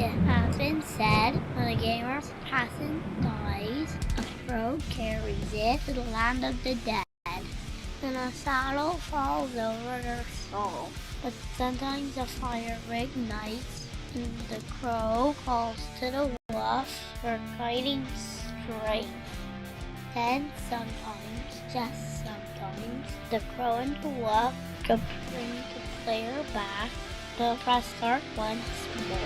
It has been said, when a gamer's passion dies, a crow carries it to the land of the dead, and a shadow falls over their soul. But sometimes the fire ignites, and the crow calls to the wolf for guiding strength. Then sometimes, just sometimes, the crow and the wolf could bring the player back to press start once more.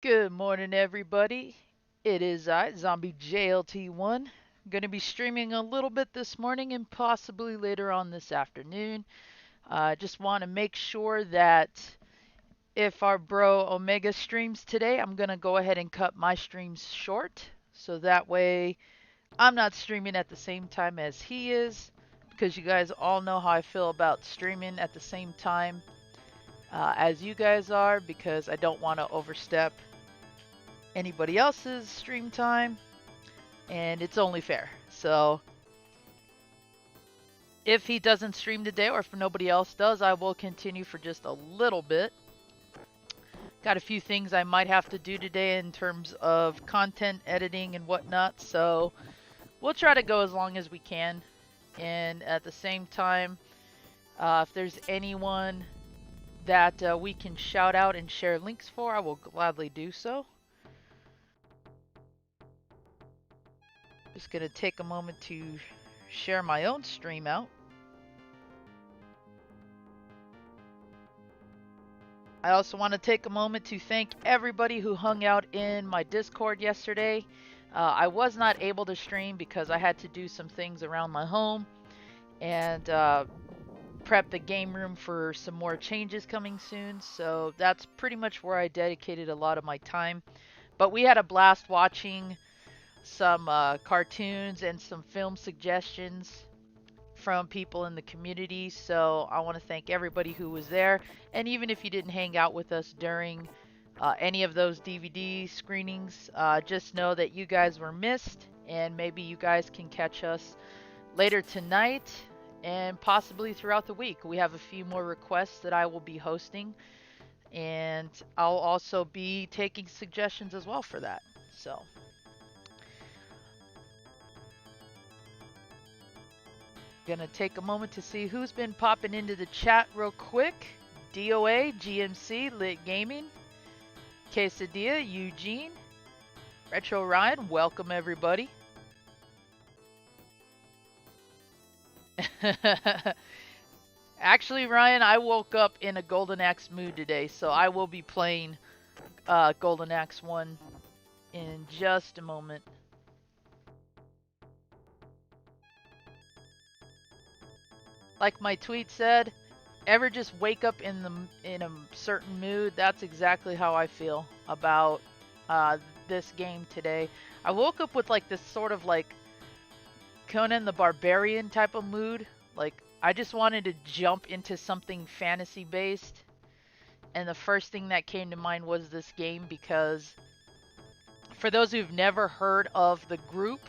Good morning, everybody. It is I, zombiejlt1. Going to be streaming a little bit this morning and possibly later on this afternoon. I just want to make sure that if our bro Omega streams today, I'm going to go ahead and cut my streams short. So that way I'm not streaming at the same time as he is. Because you guys all know how I feel about streaming at the same time as you guys are. Because I don't want to overstep anybody else's stream time, and it's only fair. So if he doesn't stream today, or if nobody else does, I will continue for just a little bit. Got a few things I might have to do today in terms of content editing and whatnot, so we'll try to go as long as we can. And at the same time, if there's anyone that we can shout out and share links for, I will gladly do so. Just gonna take a moment to share my own stream out. I also want to take a moment to thank everybody who hung out in my Discord yesterday. I was not able to stream because I had to do some things around my home and prep the game room for some more changes coming soon. So that's pretty much where I dedicated a lot of my time. But we had a blast watching some cartoons and some film suggestions from people in the community, so I want to thank everybody who was there. And even if you didn't hang out with us during any of those DVD screenings, just know that you guys were missed, and maybe you guys can catch us later tonight and possibly throughout the week. We have a few more requests that I will be hosting, and I'll also be taking suggestions as well for that. So gonna take a moment to see who's been popping into the chat real quick. DOA, GMC, Lit Gaming, Quesadilla, Eugene, Retro Ryan, welcome everybody. Actually, Ryan, I woke up in a Golden Axe mood today, so I will be playing Golden Axe 1 in just a moment. Like my tweet said, ever just wake up in a certain mood? That's exactly how I feel about this game today. I woke up with like this sort of like Conan the Barbarian type of mood. Like I just wanted to jump into something fantasy based, and the first thing that came to mind was this game, because for those who've never heard of the group,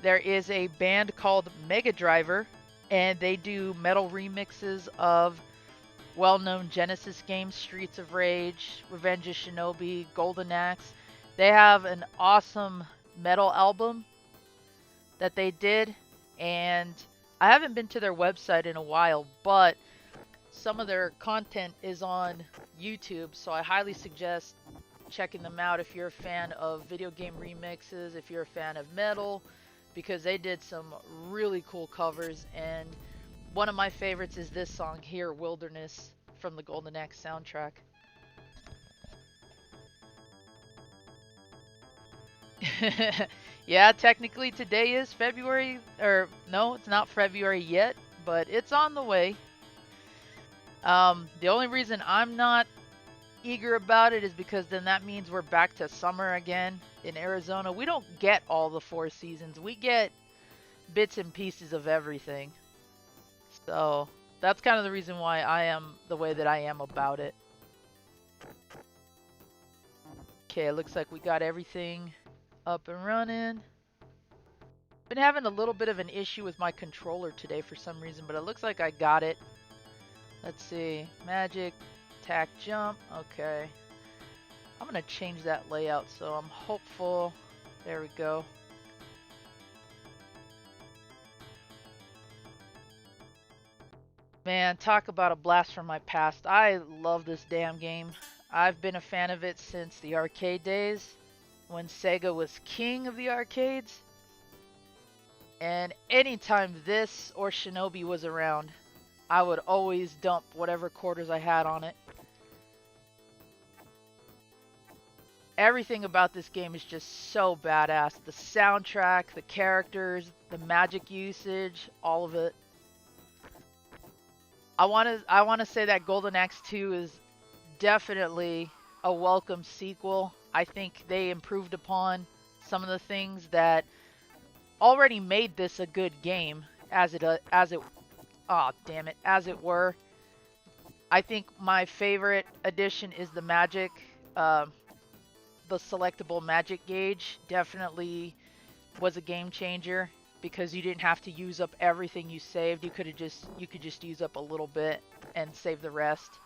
there is a band called Mega Driver, and they do metal remixes of well-known Genesis games, Streets of Rage, Revenge of Shinobi, Golden Axe. They have an awesome metal album that they did, and I haven't been to their website in a while, but some of their content is on YouTube, so I highly suggest checking them out if you're a fan of video game remixes, if you're a fan of metal, because they did some really cool covers, and one of my favorites is this song here, Wilderness, from the Golden Axe soundtrack. Yeah, technically today is February, or no, it's not February yet, but it's on the way. The only reason I'm not eager about it is because then that means we're back to summer again in Arizona. We don't get all the 4 seasons. We get bits and pieces of everything. So that's kind of the reason why I am the way that I am about it. Okay, it looks like we got everything up and running. Been having a little bit of an issue with my controller today for some reason, but it looks like I got it. Let's see. Magic, attack, jump. Okay. I'm going to change that layout, so I'm hopeful. There we go. Man, talk about a blast from my past. I love this damn game. I've been a fan of it since the arcade days, when Sega was king of the arcades. And anytime this or Shinobi was around, I would always dump whatever quarters I had on it. Everything about this game is just so badass. The soundtrack, the characters, the magic usage, all of it. I want to say that Golden Axe 2 is definitely a welcome sequel. I think they improved upon some of the things that already made this a good game as it were. I think my favorite addition is the magic, the selectable magic gauge. Definitely was a game changer because you didn't have to use up everything you saved. You could just use up a little bit and save the rest.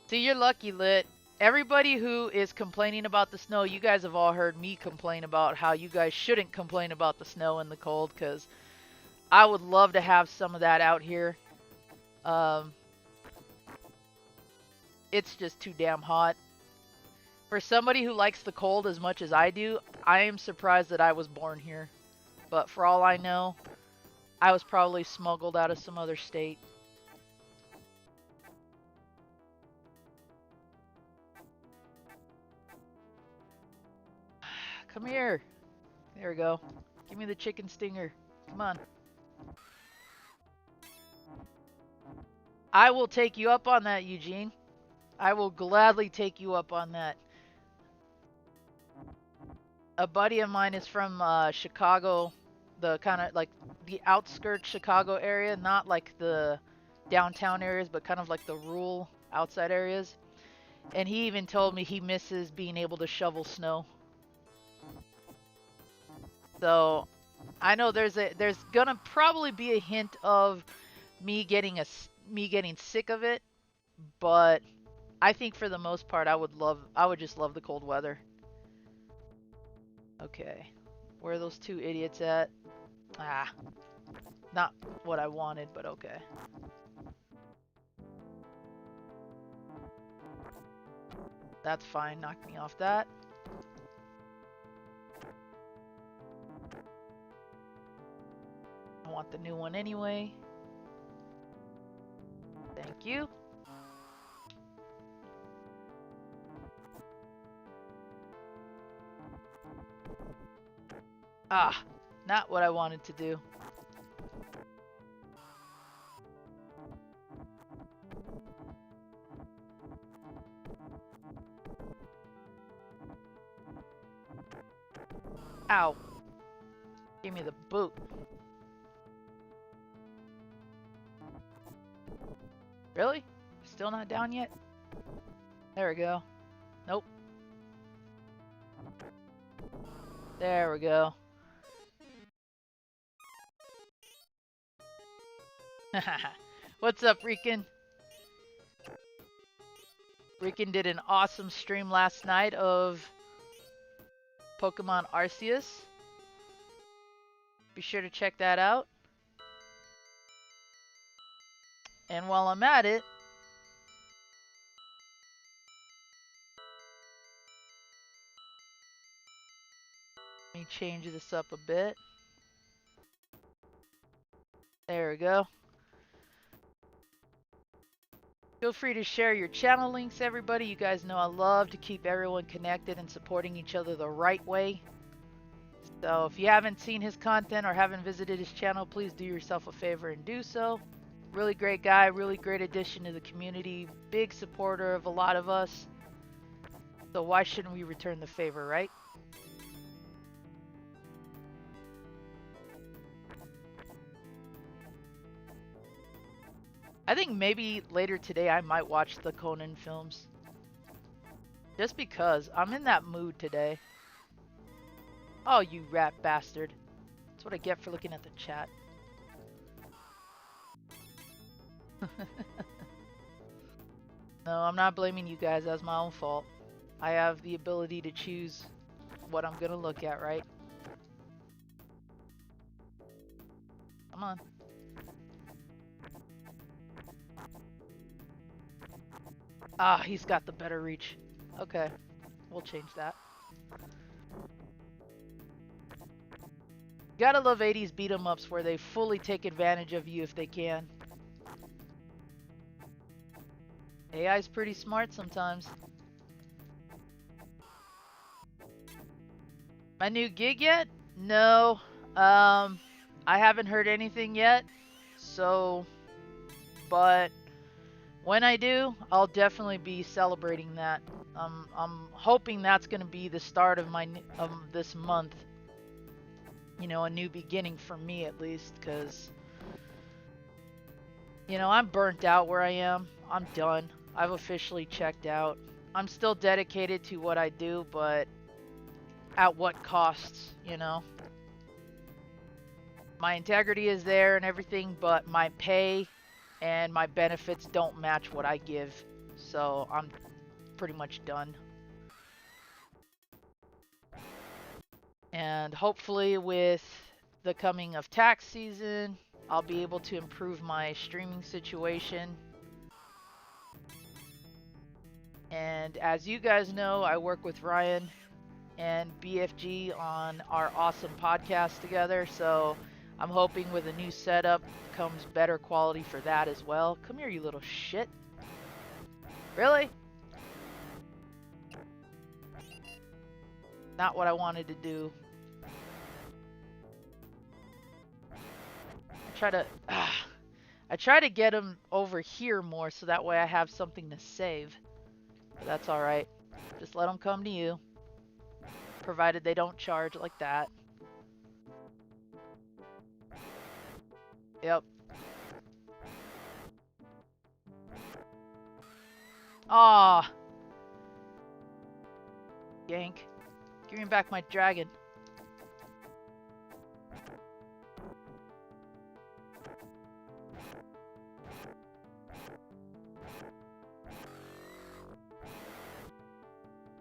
See, you're lucky, Lit. Everybody who is complaining about the snow, you guys have all heard me complain about how you guys shouldn't complain about the snow and the cold, because I would love to have some of that out here. It's just too damn hot. For somebody who likes the cold as much as I do, I am surprised that I was born here. But for all I know, I was probably smuggled out of some other state. Come here. There we go. Give me the chicken stinger. Come on. I will take you up on that, Eugene. I will gladly take you up on that. A buddy of mine is from Chicago, the kind of like the outskirts Chicago area, not like the downtown areas, but kind of like the rural outside areas. And he even told me he misses being able to shovel snow. So I know there's gonna probably be a hint of me getting sick of it, but I think for the most part I would just love the cold weather. Okay. Where are those 2 idiots at? Ah. Not what I wanted, but okay. That's fine. Knock me off that. I want the new one anyway. Thank you. Ah, not what I wanted to do. Ow. Give me the boot. Really? Still not down yet? There we go. Nope. There we go. What's up, Rican? Rican did an awesome stream last night of Pokemon Arceus. Be sure to check that out. And while I'm at it, let me change this up a bit. There we go. Feel free to share your channel links, everybody. You guys know I love to keep everyone connected and supporting each other the right way. So if you haven't seen his content or haven't visited his channel, please do yourself a favor and do so. Really great guy, really great addition to the community, big supporter of a lot of us. So why shouldn't we return the favor, right? I think maybe later today I might watch the Conan films. Just because I'm in that mood today. Oh, you rat bastard. That's what I get for looking at the chat. No, I'm not blaming you guys. That's my own fault. I have the ability to choose what I'm gonna look at, right? Come on. Ah, he's got the better reach. Okay, we'll change that. Gotta love 80s beat 'em ups where they fully take advantage of you if they can. AI's pretty smart sometimes. My new gig yet? No. I haven't heard anything yet. So, but when I do, I'll definitely be celebrating that. I'm hoping that's gonna be the start of this month. You know, a new beginning for me at least, because you know, I'm burnt out where I am. I'm done. I've officially checked out. I'm still dedicated to what I do, but at what costs, you know? My integrity is there and everything, but my pay and my benefits don't match what I give. So I'm pretty much done. And hopefully with the coming of tax season, I'll be able to improve my streaming situation. And as you guys know, I work with Ryan and BFG on our awesome podcast together. So I'm hoping with a new setup comes better quality for that as well. Come here, you little shit. Really? Not what I wanted to do. I try to get him over here more so that way I have something to save. But that's alright. Just let them come to you. Provided they don't charge like that. Yep. Aw. Yank. Give me back my dragon.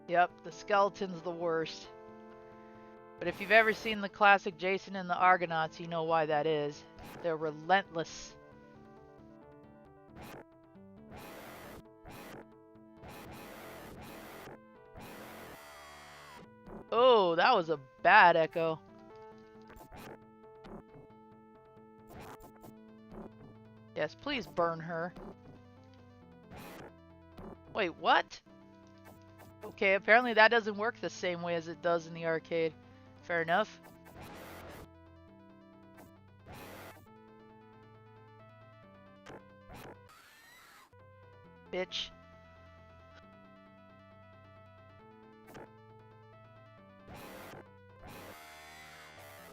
Yep, the skeleton's the worst. But if you've ever seen the classic Jason and the Argonauts, you know why that is. They're relentless. Oh, that was a bad echo. Yes, please burn her. Wait, what? Okay, apparently that doesn't work the same way as it does in the arcade. Fair enough. Bitch.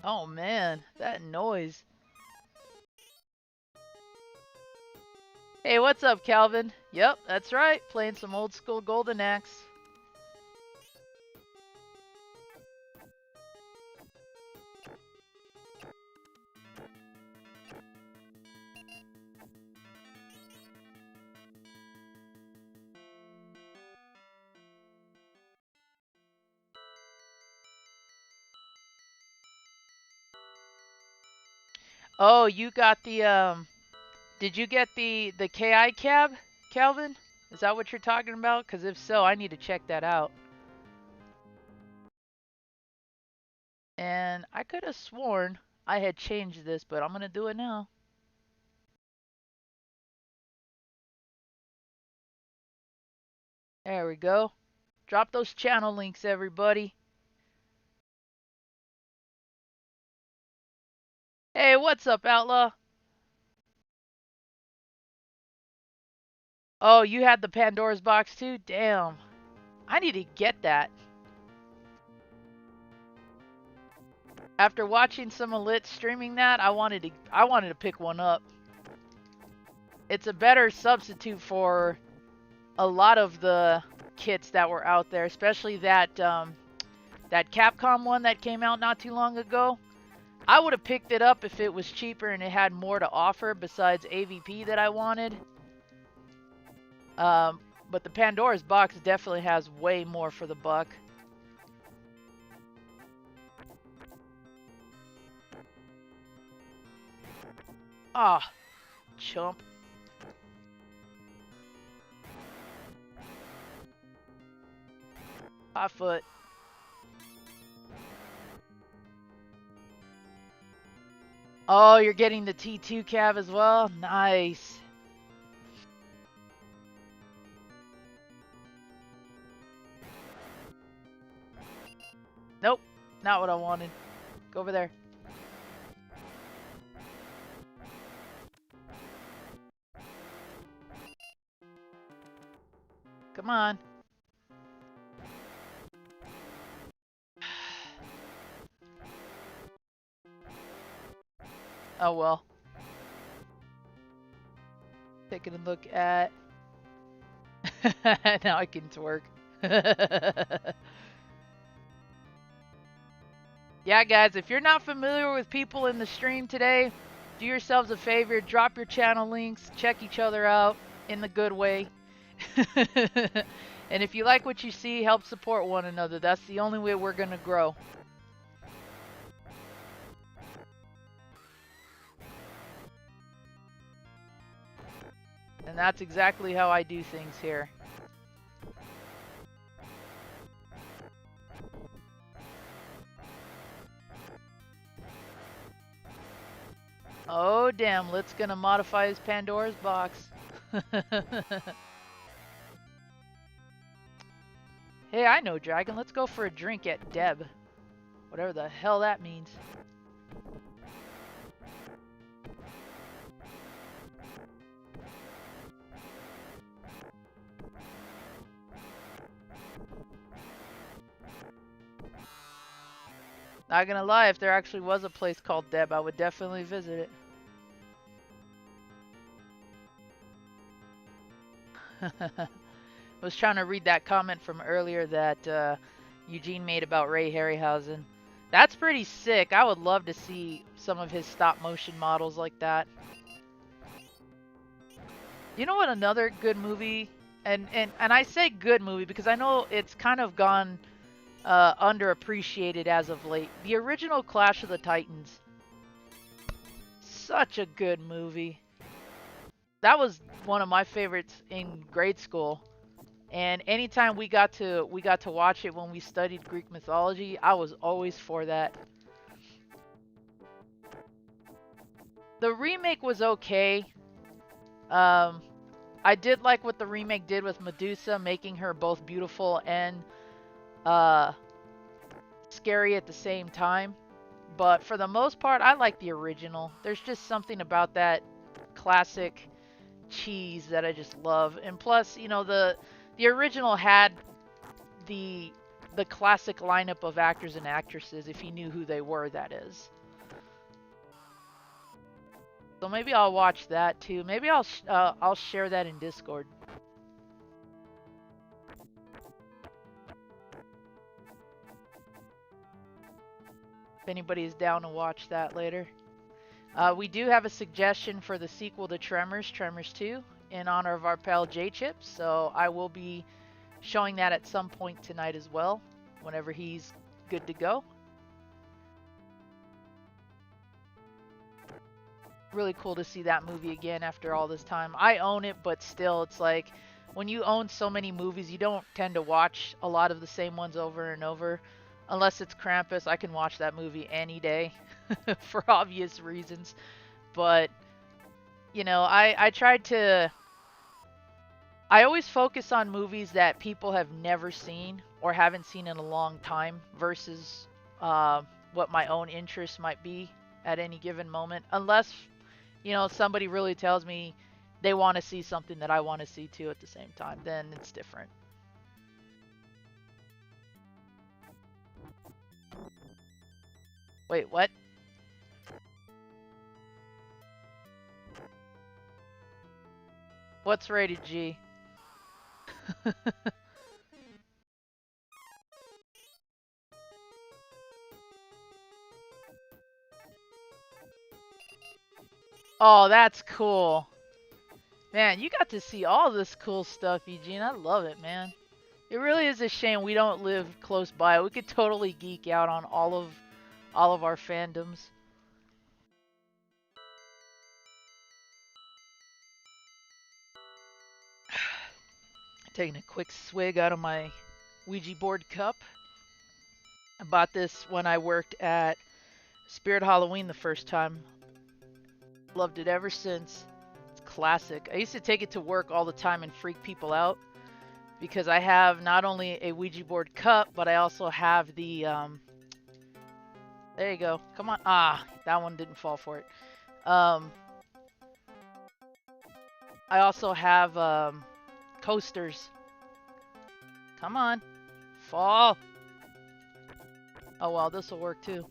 Oh man, that noise. Hey, what's up, Calvin? Yep, that's right. Playing some old school Golden Axe. Oh, you got the did you get the KI cab, Calvin? Is that what you're talking about? Because if so, I need to check that out. And I could have sworn I had changed this, but I'm going to do it now. There we go. Drop those channel links, everybody. Hey, what's up, Outlaw? Oh, you had the Pandora's box too? Damn. I need to get that. After watching some of Lit streaming that, I wanted to pick one up. It's a better substitute for a lot of the kits that were out there, especially that that Capcom one that came out not too long ago. I would have picked it up if it was cheaper and it had more to offer besides AVP that I wanted. But the Pandora's box definitely has way more for the buck. Ah, chump. Hot foot. Oh, you're getting the T2 cab as well? Nice. Nope, not what I wanted. Go over there. Come on. Oh well. Taking a look at... now I can twerk. Yeah, guys, if you're not familiar with people in the stream today, do yourselves a favor, drop your channel links, check each other out in the good way. And if you like what you see, help support one another. That's the only way we're going to grow. And that's exactly how I do things here. Oh, damn. Lit's gonna modify his Pandora's box. Hey, I know, Dragon. Let's go for a drink at Deb. Whatever the hell that means. Not gonna lie, if there actually was a place called Deb, I would definitely visit it. I was trying to read that comment from earlier that Eugene made about Ray Harryhausen. That's pretty sick. I would love to see some of his stop motion models like that. You know what another good movie, and I say good movie because I know it's kind of gone underappreciated as of late. The original Clash of the Titans. Such a good movie. That was one of my favorites in grade school. And anytime we got to watch it when we studied Greek mythology, I was always for that. The remake was okay. I did like what the remake did with Medusa, making her both beautiful and scary at the same time. But for the most part, I like the original. There's just something about that classic cheese that I just love. And plus, you know, the original had the classic lineup of actors and actresses, if you knew who they were, that is. So maybe I'll watch that too. Maybe I'll share that in Discord. If anybody's down to watch that later. We do have a suggestion for the sequel to Tremors, Tremors 2, in honor of our pal J-Chips. So I will be showing that at some point tonight as well, whenever he's good to go. Really cool to see that movie again after all this time. I own it, but still, it's like when you own so many movies, you don't tend to watch a lot of the same ones over and over. Unless it's Krampus, I can watch that movie any day for obvious reasons. But, you know, I tried to... I always focus on movies that people have never seen or haven't seen in a long time versus what my own interests might be at any given moment. Unless, you know, somebody really tells me they want to see something that I want to see too at the same time, then it's different. Wait, what? What's rated G? Oh, that's cool. Man, you got to see all this cool stuff, Eugene. I love it, man. It really is a shame we don't live close by. We could totally geek out on all of our fandoms. Taking a quick swig out of my Ouija board cup. I bought this when I worked at Spirit Halloween the first time. Loved it ever since. It's classic. I used to take it to work all the time and freak people out because I have not only a Ouija board cup, but I also have the there you go. Come on. Ah, that one didn't fall for it. I also have coasters. Come on. Fall. Oh well, this will work too.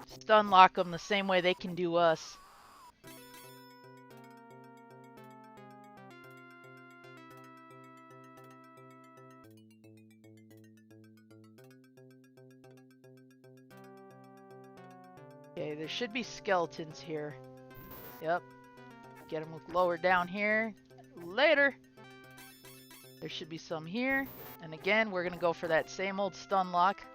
Stun lock them the same way they can do us. Okay, there should be skeletons here. Yep. Get them lower down here. Later. There should be some here. And again, we're going to go for that same old stun lock.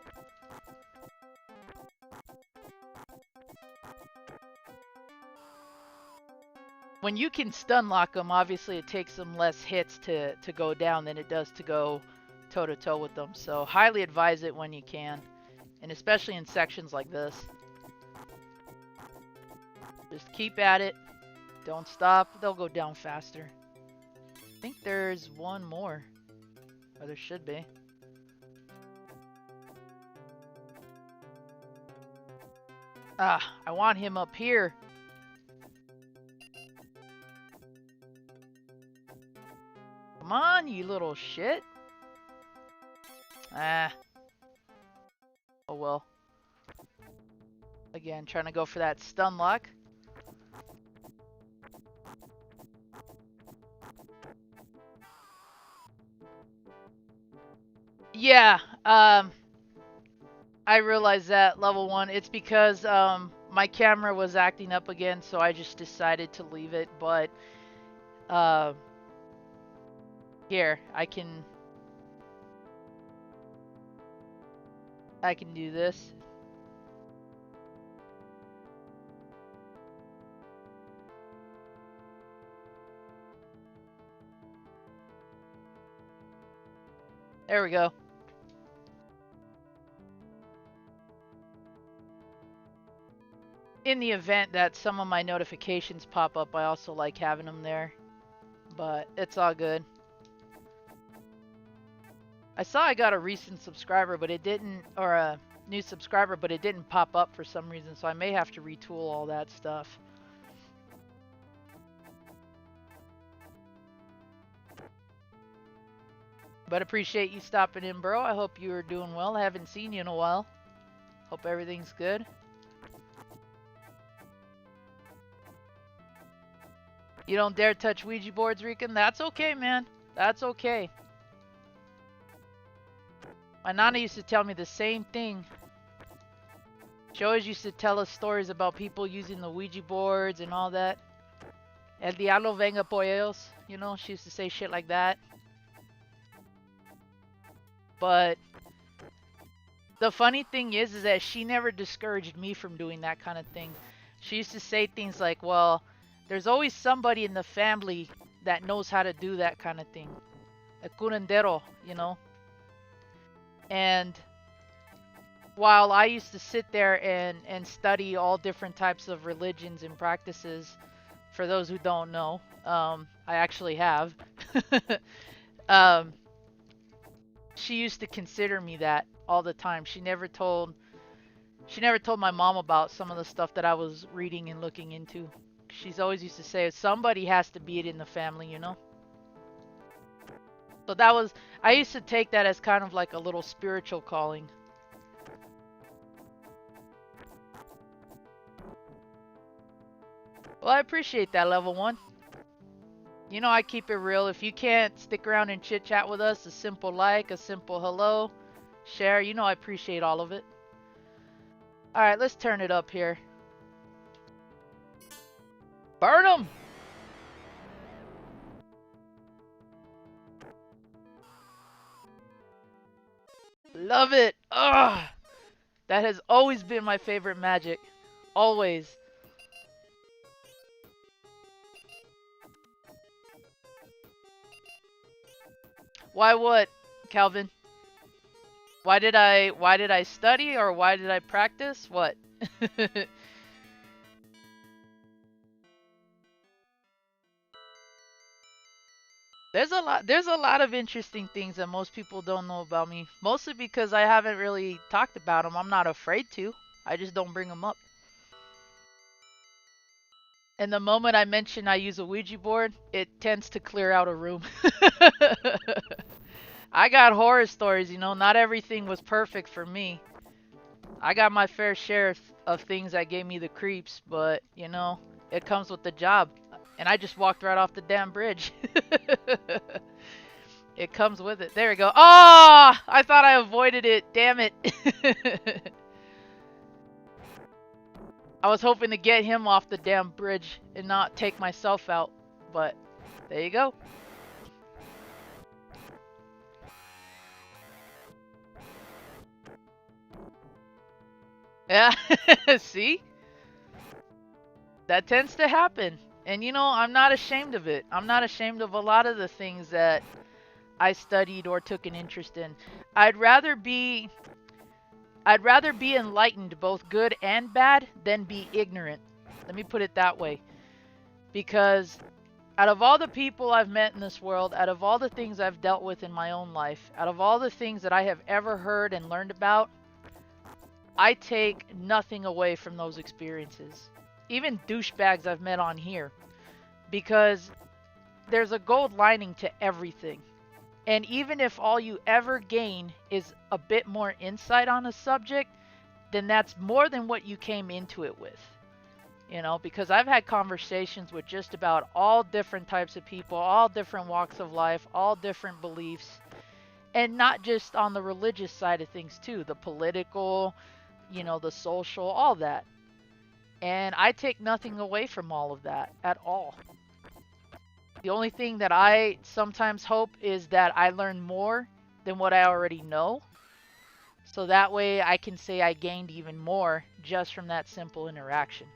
When you can stun lock them, obviously it takes them less hits to go down than it does to go toe-to-toe with them. So highly advise it when you can. And especially in sections like this. Just keep at it. Don't stop. They'll go down faster. I think there's one more. Or there should be. Ah, I want him up here. Come on, you little shit. Ah. Oh well. Again, trying to go for that stun lock. Yeah, I realized that level 1. It's because my camera was acting up again, so I just decided to leave it. But here I can do this. There we go. In the event that some of my notifications pop up, I also like having them there. But it's all good. I saw I got a recent subscriber, but it didn't, or a new subscriber, but it didn't pop up for some reason, so I may have to retool all that stuff. But appreciate you stopping in, bro. I hope you are doing well. I haven't seen you in a while. Hope everything's good. You don't dare touch Ouija boards, Rican? That's okay, man. That's okay. My nana used to tell me the same thing. She always used to tell us stories about people using the Ouija boards and all that. El diablo venga por ellos. You know, she used to say shit like that. But the funny thing is that she never discouraged me from doing that kind of thing. She used to say things like, well, there's always somebody in the family that knows how to do that kind of thing. A curandero, you know. And while I used to sit there and study all different types of religions and practices, for those who don't know, I actually have. She used to consider me that all the time. She never told my mom about some of the stuff that I was reading and looking into. She's always used to say somebody has to beat it in the family, you know? So that was, I used to take that as kind of like a little spiritual calling. Well, I appreciate that, level 1. You know I keep it real. If you can't stick around and chit chat with us, a simple like, a simple hello, share, you know I appreciate all of it. Alright, let's turn it up here. Burn them! Love it! Ugh! That has always been my favorite magic. Always. Why what, Calvin? Why did I study or why did I practice? What? There's a lot of interesting things that most people don't know about me. Mostly because I haven't really talked about them. I'm not afraid to. I just don't bring them up. And the moment I mention I use a Ouija board, it tends to clear out a room. I got horror stories, you know, not everything was perfect for me. I got my fair share of things that gave me the creeps, but, you know, it comes with the job. And I just walked right off the damn bridge. It comes with it. There we go. Ah! Oh, I thought I avoided it. Damn it. I was hoping to get him off the damn bridge and not take myself out. But, there you go. Yeah, see? That tends to happen. And you know, I'm not ashamed of it. I'm not ashamed of a lot of the things that I studied or took an interest in. I'd rather be enlightened, both good and bad, than be ignorant. Let me put it that way. Because out of all the people I've met in this world, out of all the things I've dealt with in my own life, out of all the things that I have ever heard and learned about, I take nothing away from those experiences. Even douchebags I've met on here. Because there's a gold lining to everything. And even if all you ever gain is a bit more insight on a subject, then that's more than what you came into it with. You know, because I've had conversations with just about all different types of people, all different walks of life, all different beliefs. And not just on the religious side of things too, the political, you know, the social, all that. And I take nothing away from all of that at all. The only thing that I sometimes hope is that I learn more than what I already know. So that way I can say I gained even more just from that simple interaction.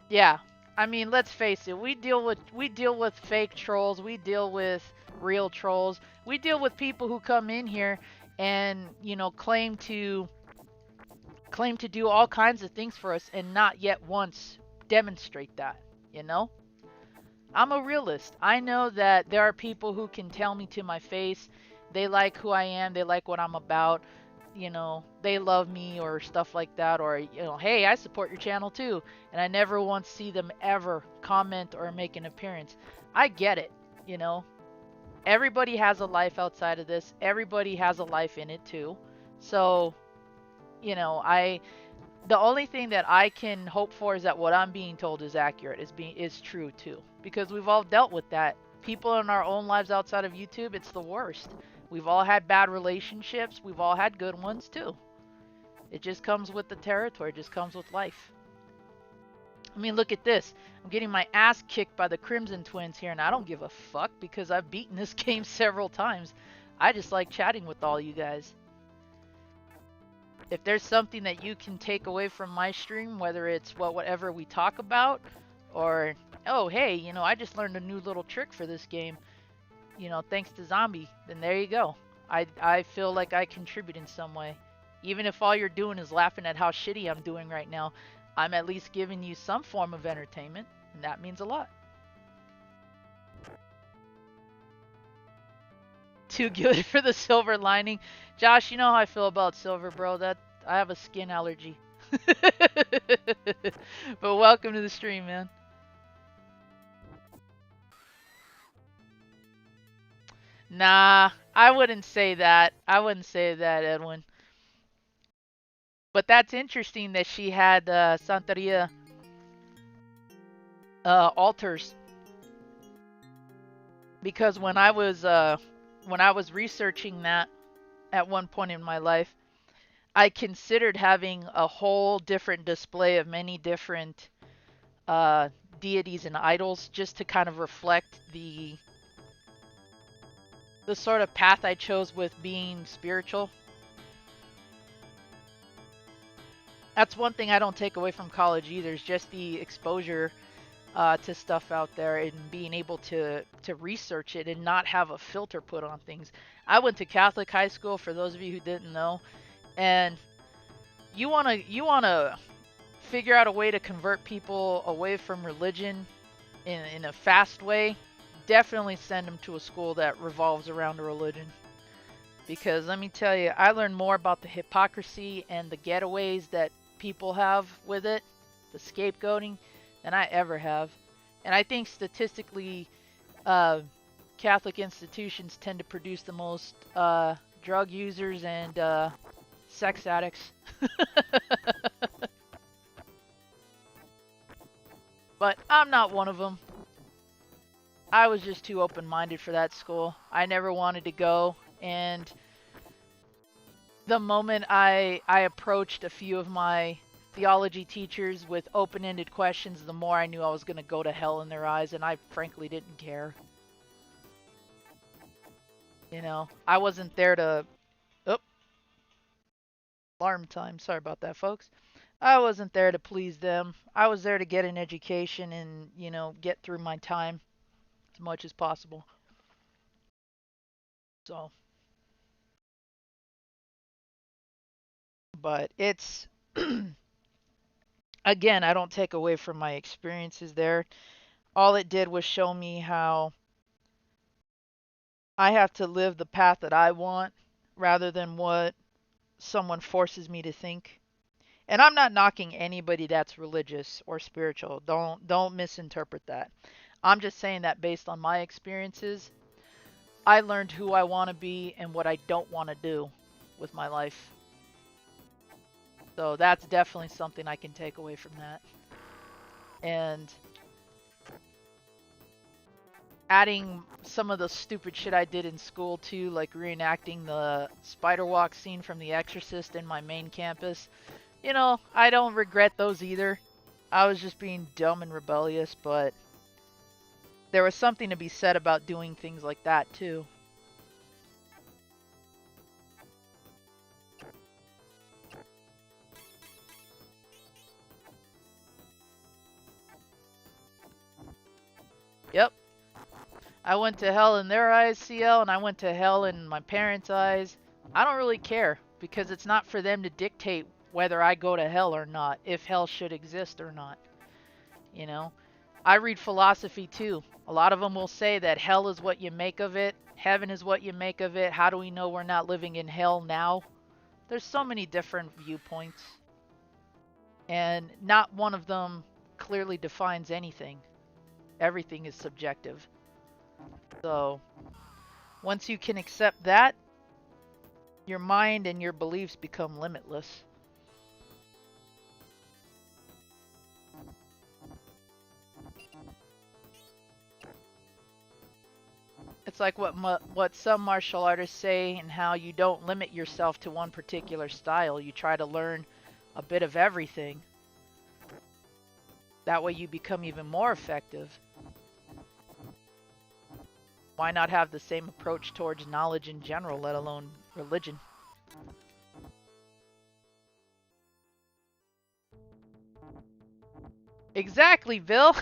Yeah. I mean, let's face it. We deal with fake trolls, we deal with real trolls. We deal with people who come in here and, you know, claim to do all kinds of things for us and not yet once demonstrate that, you know? I'm a realist. I know that there are people who can tell me to my face they like who I am, they like what I'm about, you know, they love me or stuff like that, or, you know, hey, I support your channel too, and I never once see them ever comment or make an appearance. I get it, you know. Everybody has a life outside of this. Everybody has a life in it too. So, you know, the only thing that I can hope for is that what I'm being told is accurate, is true too. Because we've all dealt with that. People in our own lives outside of YouTube, it's the worst. We've all had bad relationships. We've all had good ones too. It just comes with the territory. It just comes with life. I mean, look at this. I'm getting my ass kicked by the Crimson Twins here, and I don't give a fuck because I've beaten this game several times. I just like chatting with all you guys. If there's something that you can take away from my stream, whether it's whatever we talk about, or, oh, hey, you know, I just learned a new little trick for this game, you know, thanks to Zombie, then there you go. I feel like I contribute in some way. Even if all you're doing is laughing at how shitty I'm doing right now, I'm at least giving you some form of entertainment, and that means a lot. Too good for the silver lining. Josh, you know how I feel about silver, bro. That I have a skin allergy. But welcome to the stream, man. Nah, I wouldn't say that. I wouldn't say that, Edwin. But that's interesting that she had Santeria altars, because when I was researching that at one point in my life, I considered having a whole different display of many different uh, deities and idols, just to kind of reflect the sort of path I chose with being spiritual. That's one thing I don't take away from college either, is just the exposure to stuff out there and being able to research it and not have a filter put on things. I went to Catholic high school, for those of you who didn't know, and you wanna figure out a way to convert people away from religion in a fast way. Definitely send them to a school that revolves around a religion. Because let me tell you, I learned more about the hypocrisy and the getaways that people have with it, the scapegoating, than I ever have. And I think statistically, uh, Catholic institutions tend to produce the most drug users and sex addicts. But I'm not one of them. I was just too open-minded for that school. I never wanted to go, and the moment I approached a few of my theology teachers with open-ended questions, the more I knew I was going to go to hell in their eyes, and I frankly didn't care. You know, I wasn't there to... Oh, alarm time. Sorry about that, folks. I wasn't there to please them. I was there to get an education and, get through my time as much as possible. So, but it's... Again, I don't take away from my experiences there. All it did was show me how I have to live the path that I want rather than what someone forces me to think. And I'm not knocking anybody that's religious or spiritual. Don't misinterpret that. I'm just saying that based on my experiences, I learned who I want to be and what I don't want to do with my life. So that's definitely something I can take away from that. And adding some of the stupid shit I did in school too, like reenacting the spider walk scene from The Exorcist in my main campus. I don't regret those either. I was just being dumb and rebellious, but there was something to be said about doing things like that too. Yep. I went to hell in their eyes, CL, and I went to hell in my parents' eyes. I don't really care, because it's not for them to dictate whether I go to hell or not, if hell should exist or not. You know? I read philosophy too. A lot of them will say that hell is what you make of it, heaven is what you make of it. How do we know we're not living in hell now? There's so many different viewpoints, and not one of them clearly defines anything. Everything is subjective. So, once you can accept that, your mind and your beliefs become limitless. It's like what some martial artists say, and how you don't limit yourself to one particular style. You try to learn a bit of everything. That way you become even more effective. Why not have the same approach towards knowledge in general, let alone religion? Exactly, Bill.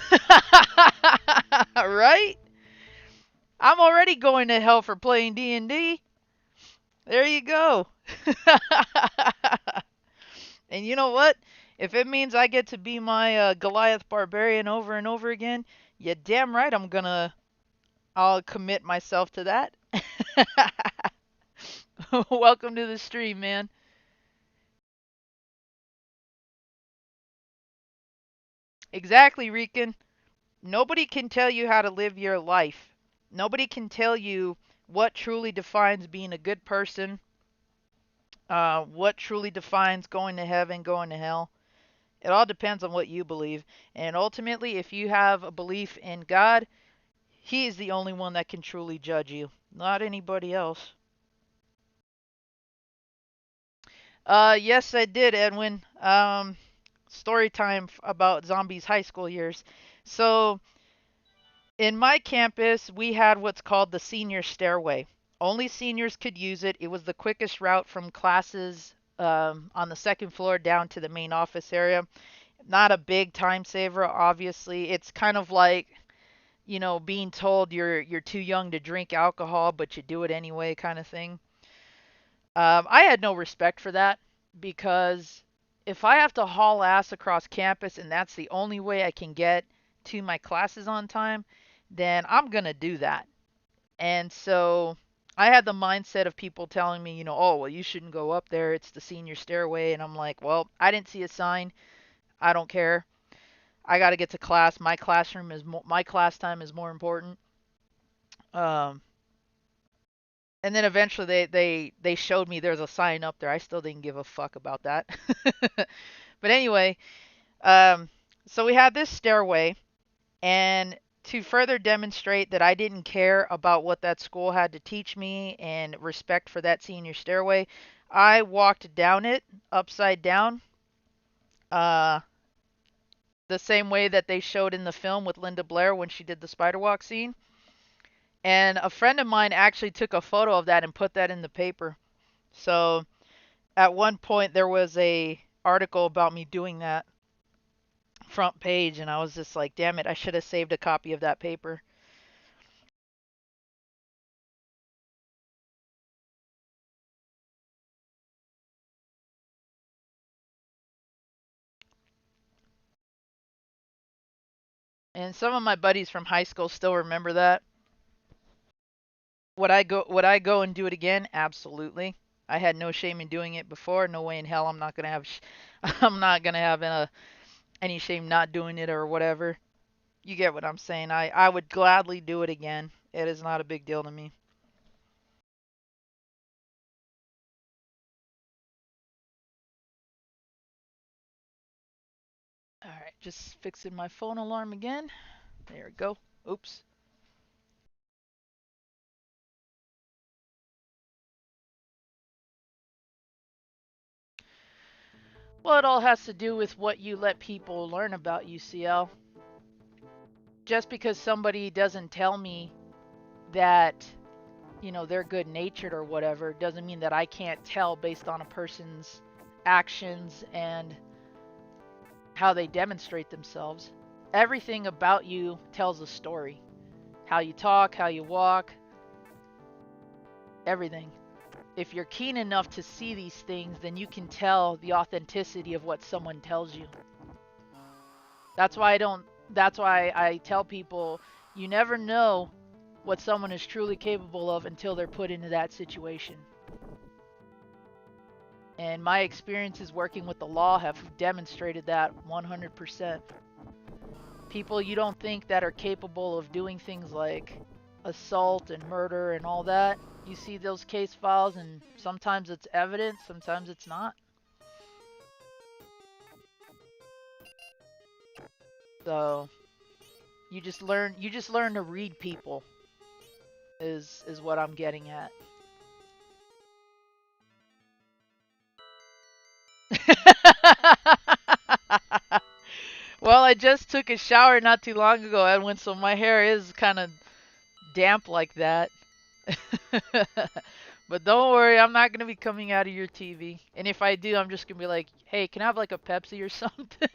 Right? I'm already going to hell for playing D&D. There you go. And you know what? If it means I get to be my Goliath barbarian over and over again, you damn right I'll commit myself to that. Welcome to the stream, man. Exactly, Rican. Nobody can tell you how to live your life. Nobody can tell you what truly defines being a good person, what truly defines going to heaven, going to hell. It all depends on what you believe. And ultimately, if you have a belief in God, He is the only one that can truly judge you, not anybody else. Yes, I did, Edwin. Story time about zombies' high school years. So, in my campus, we had what's called the senior stairway. Only seniors could use it. It was the quickest route from classes on the second floor down to the main office area. Not a big time saver, obviously. It's kind of like, being told you're too young to drink alcohol, but you do it anyway, kind of thing. I had no respect for that because if I have to haul ass across campus and that's the only way I can get to my classes on time, then I'm going to do that. And so I had the mindset of people telling me, oh, well, you shouldn't go up there. It's the senior stairway. And I'm like, well, I didn't see a sign. I don't care. I got to get to class. My class time is more important. Um, and then eventually they showed me there's a sign up there. I still didn't give a fuck about that. But anyway, um, so we had this stairway, and to further demonstrate that I didn't care about what that school had to teach me and respect for that senior stairway, I walked down it upside down, uh, the same way that they showed in the film with Linda Blair when she did the spider walk scene. And a friend of mine actually took a photo of that and put that in the paper. So at one point there was a article about me doing that front page, and I was just like, damn it, I should have saved a copy of that paper. And some of my buddies from high school still remember that. Would I go and do it again? Absolutely. I had no shame in doing it before. No way in hell I'm not gonna have I'm not gonna have any shame not doing it or whatever. You get what I'm saying? I would gladly do it again. It is not a big deal to me. All right, just fixing my phone alarm again. There we go. Oops. Well, it all has to do with what you let people learn about UCL. Just because somebody doesn't tell me that, they're good natured or whatever, doesn't mean that I can't tell based on a person's actions and how they demonstrate themselves. Everything about you tells a story. How you talk, how you walk, everything. If you're keen enough to see these things, then you can tell the authenticity of what someone tells you. That's why I don't that's why I tell people you never know what someone is truly capable of until they're put into that situation. And my experiences working with the law have demonstrated that 100%. People you don't think that are capable of doing things like assault and murder and all that, you see those case files and sometimes it's evidence, sometimes it's not. So you just learn to read people is what I'm getting at. Well, I just took a shower not too long ago, Edwin, so my hair is kind of damp like that. But don't worry, I'm not going to be coming out of your TV. And if I do, I'm just going to be like, hey, can I have like a Pepsi or something?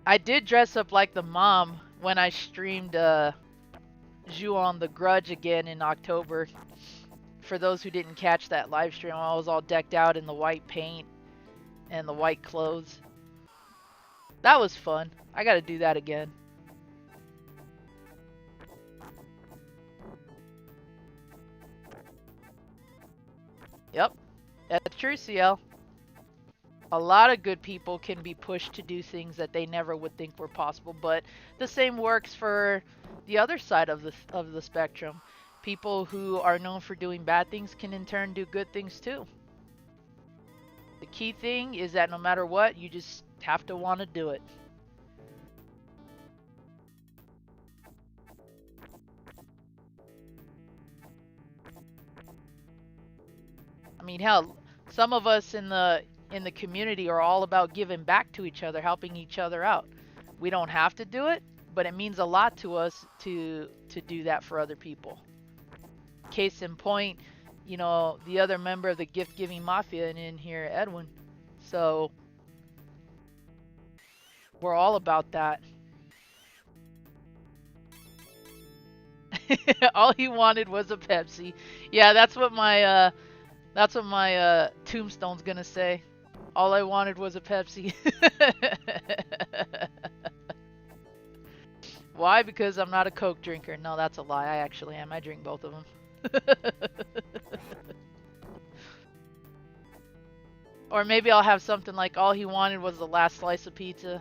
I did dress up like the mom when I streamed Ju-On the Grudge again in October. For those who didn't catch that live stream, I was all decked out in the white paint and the white clothes. That was fun. I gotta do that again. Yep. That's true, CL. A lot of good people can be pushed to do things that they never would think were possible, but the same works for the other side of the spectrum. People who are known for doing bad things can in turn do good things too. The key thing is that no matter what, you just have to want to do it. I mean, hell, some of us in the community are all about giving back to each other, helping each other out. We don't have to do it, but it means a lot to us to do that for other people. Case in point, you know, the other member of the gift giving mafia in here, Edwin. So we're all about that. All he wanted was a Pepsi. Yeah, that's what my tombstone's gonna say. All I wanted was a Pepsi. Why? Because I'm not a Coke drinker. No, that's a lie. I actually am. I drink both of them. Or maybe I'll have something like all he wanted was the last slice of pizza.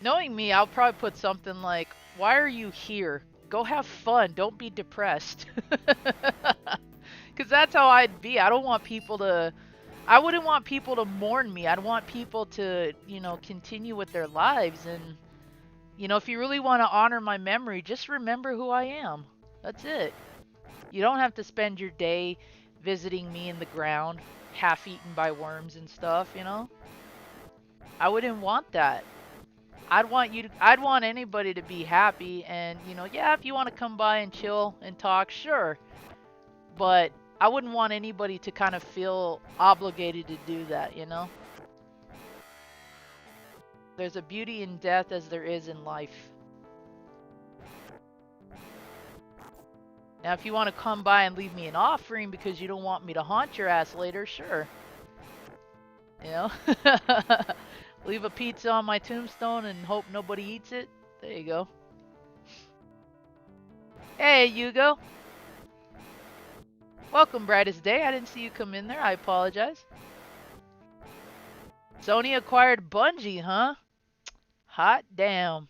Knowing me, I'll probably put something like, why are you here? Go have fun. Don't be depressed. Because that's how I'd be. I don't want people to... I wouldn't want people to mourn me. I'd want people to, you know, continue with their lives. And, you know, if you really want to honor my memory, just remember who I am. That's it. You don't have to spend your day visiting me in the ground, half-eaten by worms and stuff, you know? I wouldn't want that. I'd want anybody to be happy, and, you know, yeah, if you want to come by and chill and talk, sure. But I wouldn't want anybody to kind of feel obligated to do that, you know? There's a beauty in death as there is in life. Now, if you want to come by and leave me an offering because you don't want me to haunt your ass later, sure. You know? Leave a pizza on my tombstone and hope nobody eats it. There you go. Hey, Hugo. Welcome, brightest day. I didn't see you come in there. I apologize. Sony acquired Bungie, huh? Hot damn.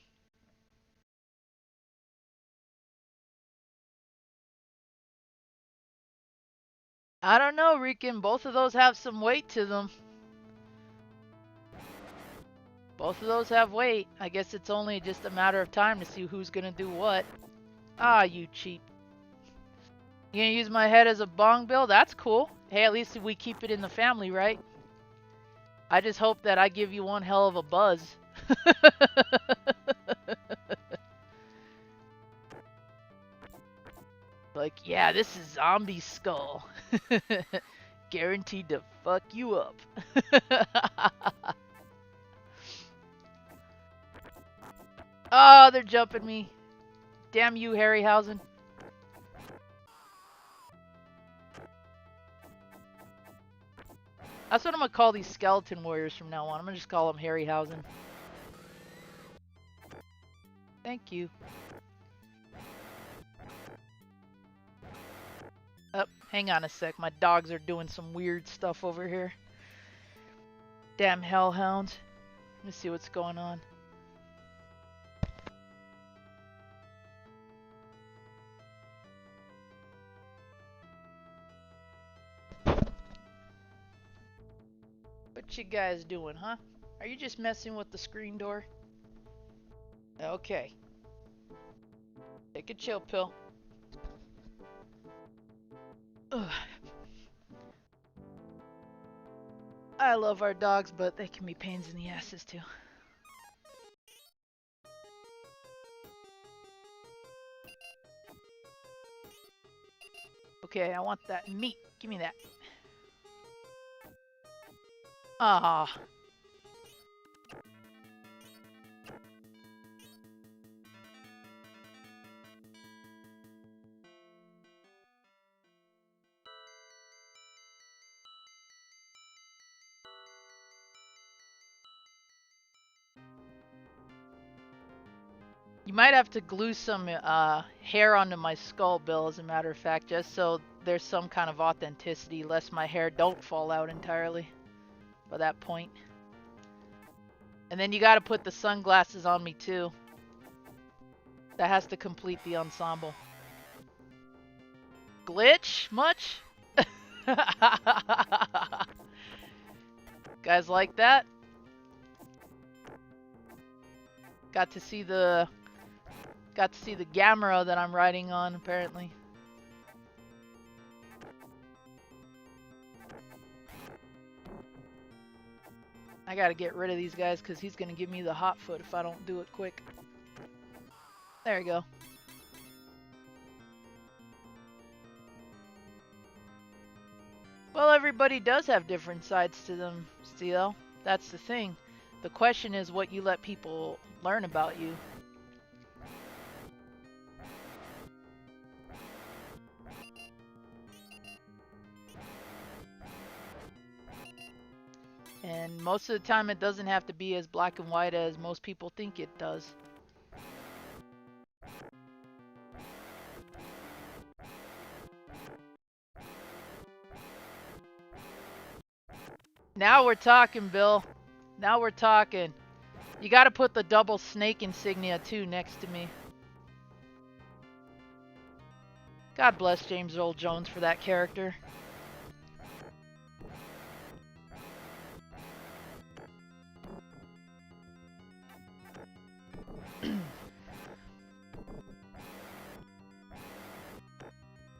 I don't know, Rican. Both of those have some weight to them. Both of those have weight. I guess it's only just a matter of time to see who's gonna do what. Ah, you cheap. You gonna use my head as a bong bill? That's cool. Hey, at least we keep it in the family, right? I just hope that I give you one hell of a buzz. Like, yeah, this is Zombie Skull. Guaranteed to fuck you up. Oh, they're jumping me. Damn you, Harryhausen. That's what I'm gonna call these skeleton warriors from now on. I'm gonna just call them Harryhausen. Thank you. Oh, hang on a sec. My dogs are doing some weird stuff over here. Damn hellhounds. Let me see what's going on. What you guys doing, huh? Are you just messing with the screen door? Okay. Take a chill pill. Ugh. I love our dogs, but they can be pains in the asses too. Okay, I want that meat. Give me that. Ah. You might have to glue some hair onto my skull, Bill, as a matter of fact, just so there's some kind of authenticity, lest my hair don't fall out entirely by that point. And then you gotta put the sunglasses on me too. That has to complete the ensemble. Glitch? Much? Guys like that? Got to see the Gamera that I'm riding on, apparently. I gotta get rid of these guys because he's gonna give me the hot foot if I don't do it quick. There you go. Well, everybody does have different sides to them, Steel. That's the thing. The question is what you let people learn about you. And most of the time it doesn't have to be as black and white as most people think it does. Now we're talking, Bill. Now we're talking. You gotta put the double snake insignia too next to me. God bless James Earl Jones for that character.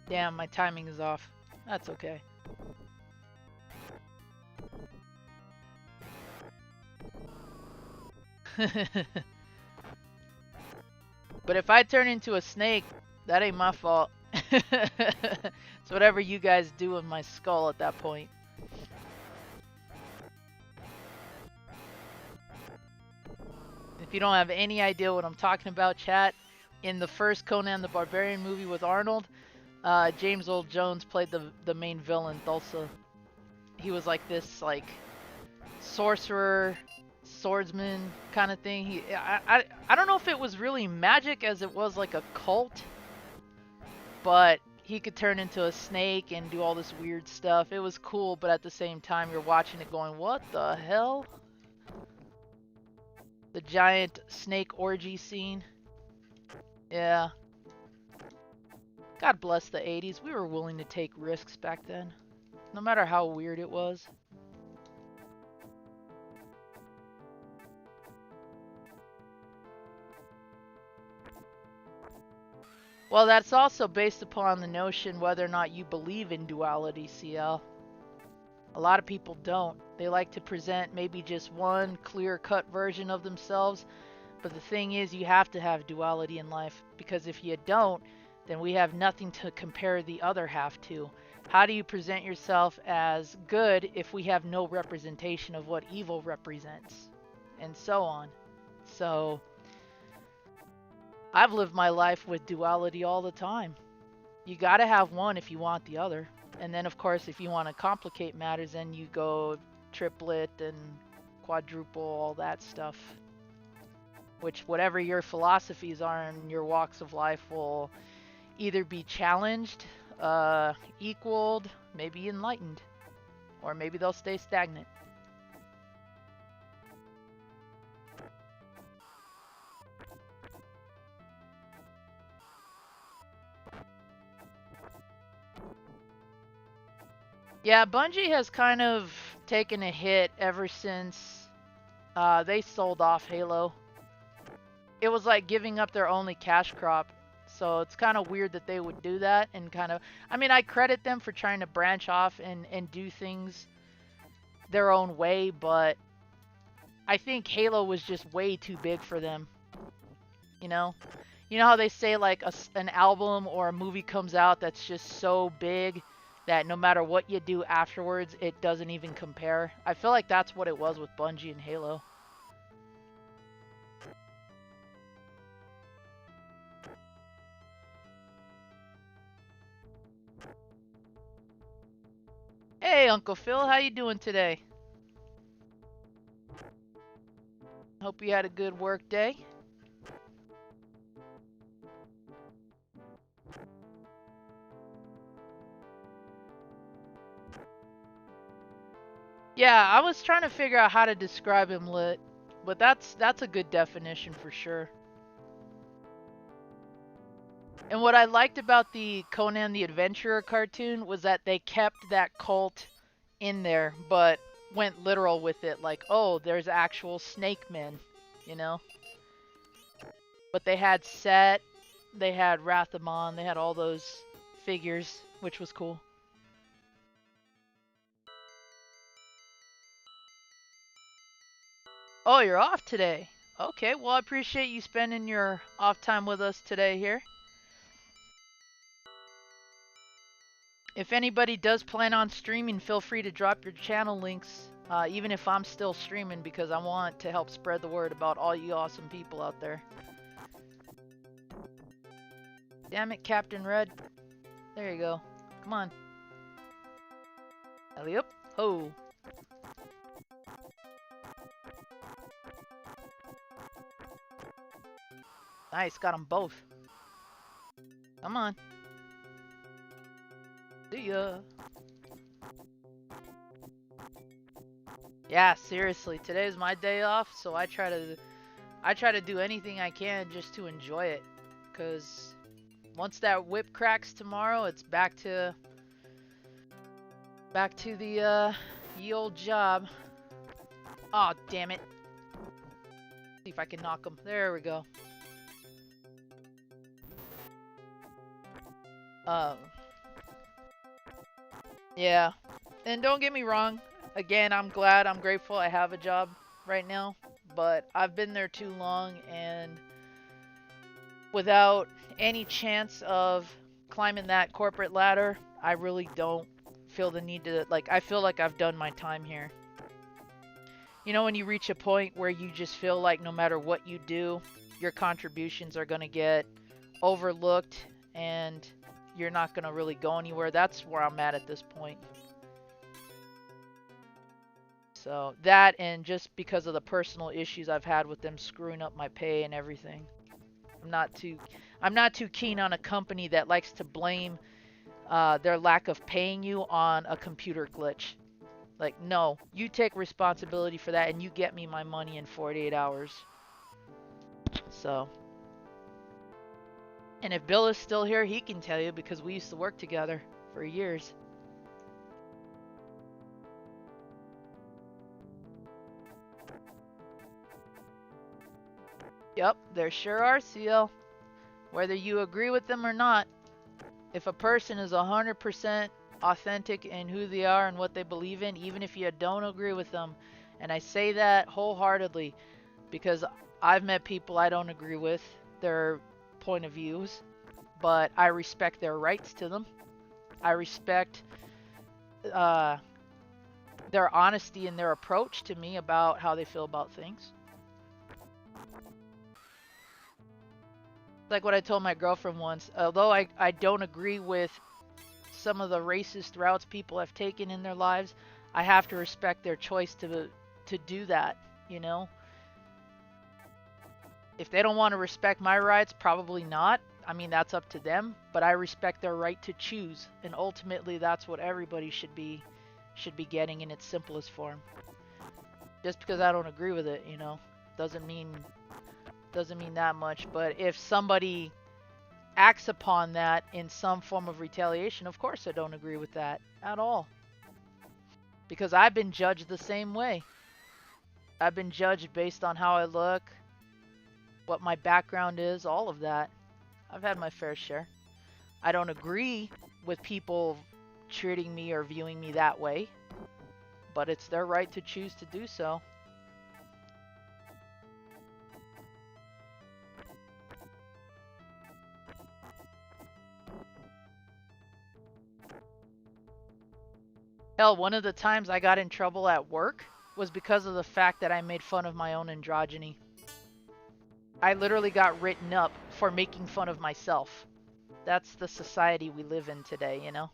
Damn, my timing is off. That's okay. But if I turn into a snake, that ain't my fault. It's whatever you guys do with my skull at that point. If you don't have any idea what I'm talking about, chat, in the first Conan the Barbarian movie with Arnold, James Earl Jones played the main villain, Thulsa. He was like this, like, sorcerer, swordsman kind of thing. I don't know if it was really magic as it was like a cult, but he could turn into a snake and do all this weird stuff. It was cool, but at the same time you're watching it going, what the hell? The giant snake orgy scene. Yeah. God bless the 80s. We were willing to take risks back then, no matter how weird it was. Well, that's also based upon the notion whether or not you believe in duality, CL. A lot of people don't. They like to present maybe just one clear-cut version of themselves, but the thing is you have to have duality in life, because if you don't, then we have nothing to compare the other half to. How do you present yourself as good if we have no representation of what evil represents? And so on. So I've lived my life with duality all the time. You gotta have one if you want the other. And then, of course, if you want to complicate matters, then you go triplet and quadruple, all that stuff. Which, whatever your philosophies are in your walks of life, will either be challenged, equaled, maybe enlightened, or maybe they'll stay stagnant. Yeah, Bungie has kind of taken a hit ever since they sold off Halo. It was like giving up their only cash crop. So it's kind of weird that they would do that, and kind of, I mean, I credit them for trying to branch off and do things their own way, but I think Halo was just way too big for them. You know how they say like an album or a movie comes out that's just so big that no matter what you do afterwards, it doesn't even compare. I feel like that's what it was with Bungie and Halo. Hey, Uncle Phil, how you doing today? Hope you had a good work day. Yeah, I was trying to figure out how to describe him lit, but that's a good definition for sure. And what I liked about the Conan the Adventurer cartoon was that they kept that cult in there, but went literal with it. Like, oh, there's actual snake men, you know? But they had Set, they had Rathamon, they had all those figures, which was cool. Oh, you're off today. Okay, well, I appreciate you spending your off time with us today here. If anybody does plan on streaming, feel free to drop your channel links, even if I'm still streaming, because I want to help spread the word about all you awesome people out there. Damn it, Captain Red. There you go. Come on. Alley up. Ho. Nice, got them both. Come on. See ya. Yeah, seriously, today's my day off, so I try to do anything I can just to enjoy it, cuz once that whip cracks tomorrow, it's back to the ye old job. Aw, oh, damn it. See if I can knock him. There we go. Yeah. And don't get me wrong. Again, I'm grateful I have a job right now. But I've been there too long, and without any chance of climbing that corporate ladder, I really don't feel the need to, like, I feel like I've done my time here. You know, when you reach a point where you just feel like no matter what you do, your contributions are going to get overlooked and you're not going to really go anywhere. That's where I'm at this point. So that, and just because of the personal issues I've had with them screwing up my pay and everything. I'm not too keen on a company that likes to blame their lack of paying you on a computer glitch. Like, no, you take responsibility for that and you get me my money in 48 hours. So, and if Bill is still here, he can tell you, because we used to work together for years. Yep, there sure are, CL. Whether you agree with them or not, if a person is 100% authentic in who they are and what they believe in, even if you don't agree with them, and I say that wholeheartedly because I've met people I don't agree with their point of views, but I respect their rights to them. I respect their honesty and their approach to me about how they feel about things. Like what I told my girlfriend once, although I don't agree with some of the racist routes people have taken in their lives, I have to respect their choice to do that, you know? If they don't want to respect my rights, probably not. I mean, that's up to them, but I respect their right to choose, and ultimately that's what everybody should be getting in its simplest form. Just because I don't agree with it, you know, doesn't mean that much. But if somebody acts upon that in some form of retaliation, of course I don't agree with that at all. Because I've been judged the same way. I've been judged based on how I look, what my background is, all of that. I've had my fair share. I don't agree with people treating me or viewing me that way, but it's their right to choose to do so. Hell, one of the times I got in trouble at work was because of the fact that I made fun of my own androgyny. I literally got written up for making fun of myself. That's the society we live in today, you know?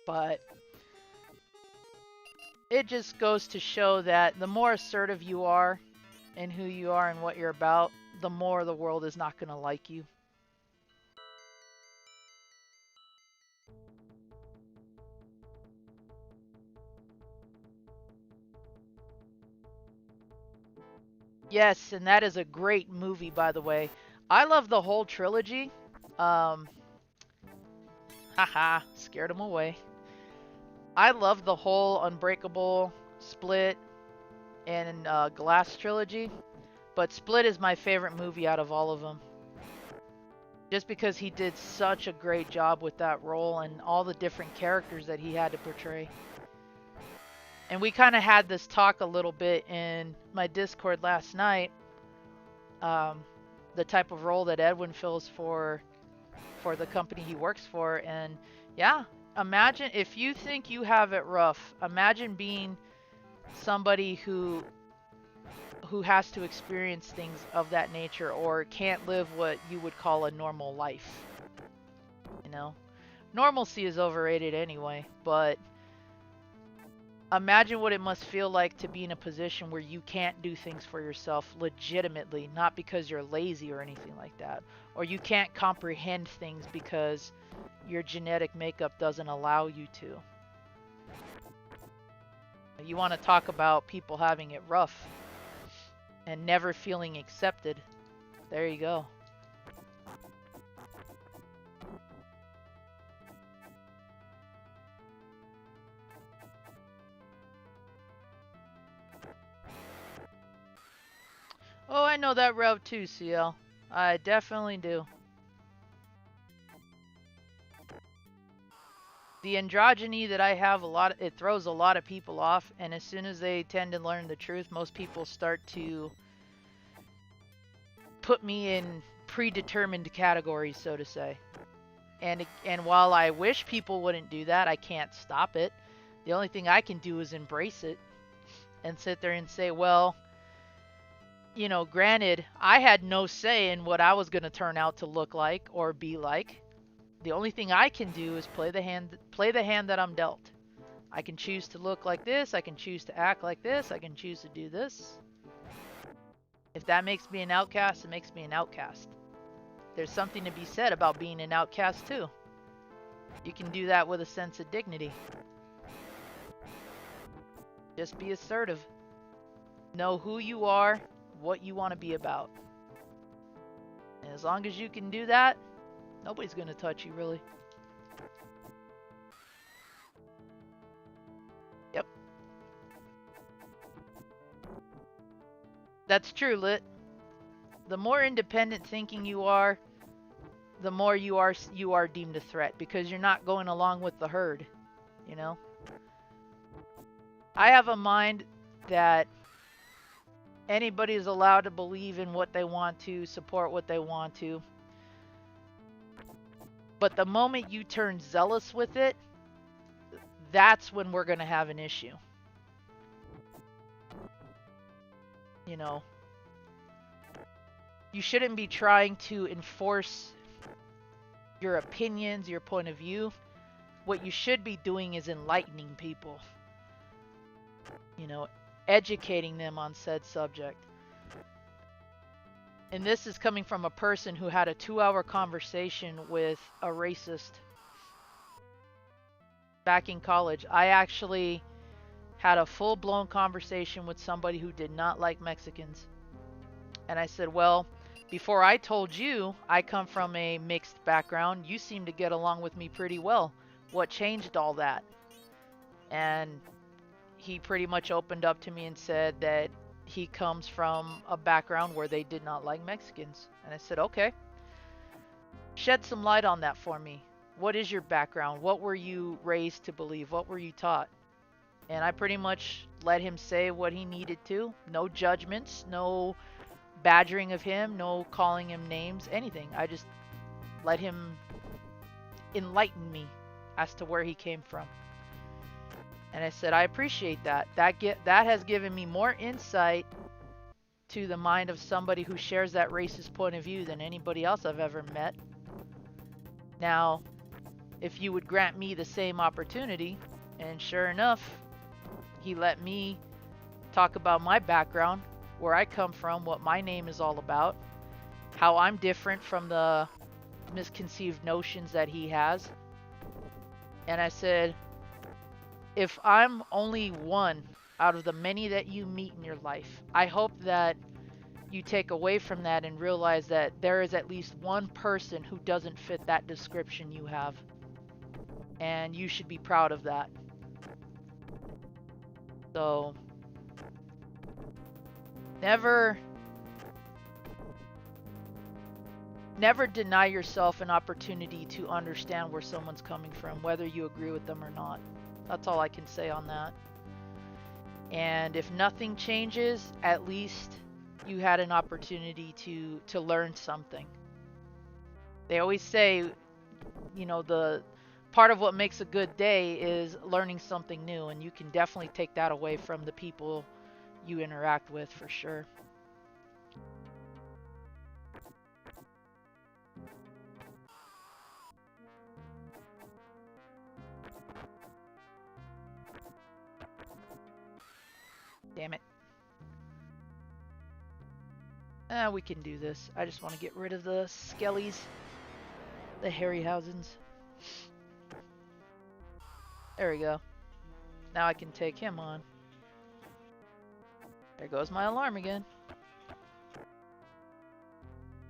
But it just goes to show that the more assertive you are in who you are and what you're about, the more the world is not going to like you. Yes, and that is a great movie, by the way. I love the whole trilogy. Um, Haha, scared him away. I love the whole Unbreakable, Split, and Glass trilogy, but Split is my favorite movie out of all of them. Just because he did such a great job with that role and all the different characters that he had to portray. And we kind of had this talk a little bit in my Discord last night. The type of role that Edwin fills for the company he works for, and yeah, imagine if you think you have it rough. Imagine being somebody who has to experience things of that nature or can't live what you would call a normal life. You know, normalcy is overrated anyway, but imagine what it must feel like to be in a position where you can't do things for yourself legitimately, not because you're lazy or anything like that, or you can't comprehend things because your genetic makeup doesn't allow you to. You want to talk about people having it rough and never feeling accepted. There you go. Oh, I know that route too, CL. I definitely do. The androgyny that I have, it throws a lot of people off, and as soon as they tend to learn the truth, most people start to put me in predetermined categories, so to say. And while I wish people wouldn't do that, I can't stop it. The only thing I can do is embrace it and sit there and say, well, you know, granted, I had no say in what I was going to turn out to look like or be like. The only thing I can do is play the hand that I'm dealt. I can choose to look like this, I can choose to act like this, I can choose to do this. If that makes me an outcast, it makes me an outcast. There's something to be said about being an outcast too. You can do that with a sense of dignity. Just be assertive. Know who you are, what you want to be about. And as long as you can do that, nobody's going to touch you, really. Yep. That's true, Lit. The more independent thinking you are, the more you are deemed a threat because you're not going along with the herd, you know? I have a mind that anybody is allowed to believe in what they want to, support what they want to. But the moment you turn zealous with it, that's when we're going to have an issue. You know, you shouldn't be trying to enforce your opinions, your point of view. What you should be doing is enlightening people. You know, educating them on said subject. And this is coming from a person who had a 2-hour conversation with a racist back in college. I actually had a full-blown conversation with somebody who did not like Mexicans. And I said, well, before I told you I come from a mixed background, you seem to get along with me pretty well. What changed all that? And he pretty much opened up to me and said that he comes from a background where they did not like Mexicans. And I said, okay. Shed some light on that for me. What is your background? What were you raised to believe? What were you taught? And I pretty much let him say what he needed to. No judgments, no badgering of him, no calling him names, anything. I just let him enlighten me as to where he came from. And I said, I appreciate that. That has given me more insight to the mind of somebody who shares that racist point of view than anybody else I've ever met. Now, if you would grant me the same opportunity, and sure enough, He let me talk about my background, where I come from, what my name is all about, how I'm different from the misconceived notions that he has. And I said, if I'm only one out of the many that you meet in your life, I hope that you take away from that and realize that there is at least one person who doesn't fit that description you have. And you should be proud of that. So, never deny yourself an opportunity to understand where someone's coming from, whether you agree with them or not. That's all I can say on that. And if nothing changes, at least you had an opportunity to learn something. They always say, you know, the part of what makes a good day is learning something new, and you can definitely take that away from the people you interact with for sure. Damn it. We can do this. I just want to get rid of the skellies. The Harryhausens. There we go. Now I can take him on. There goes my alarm again.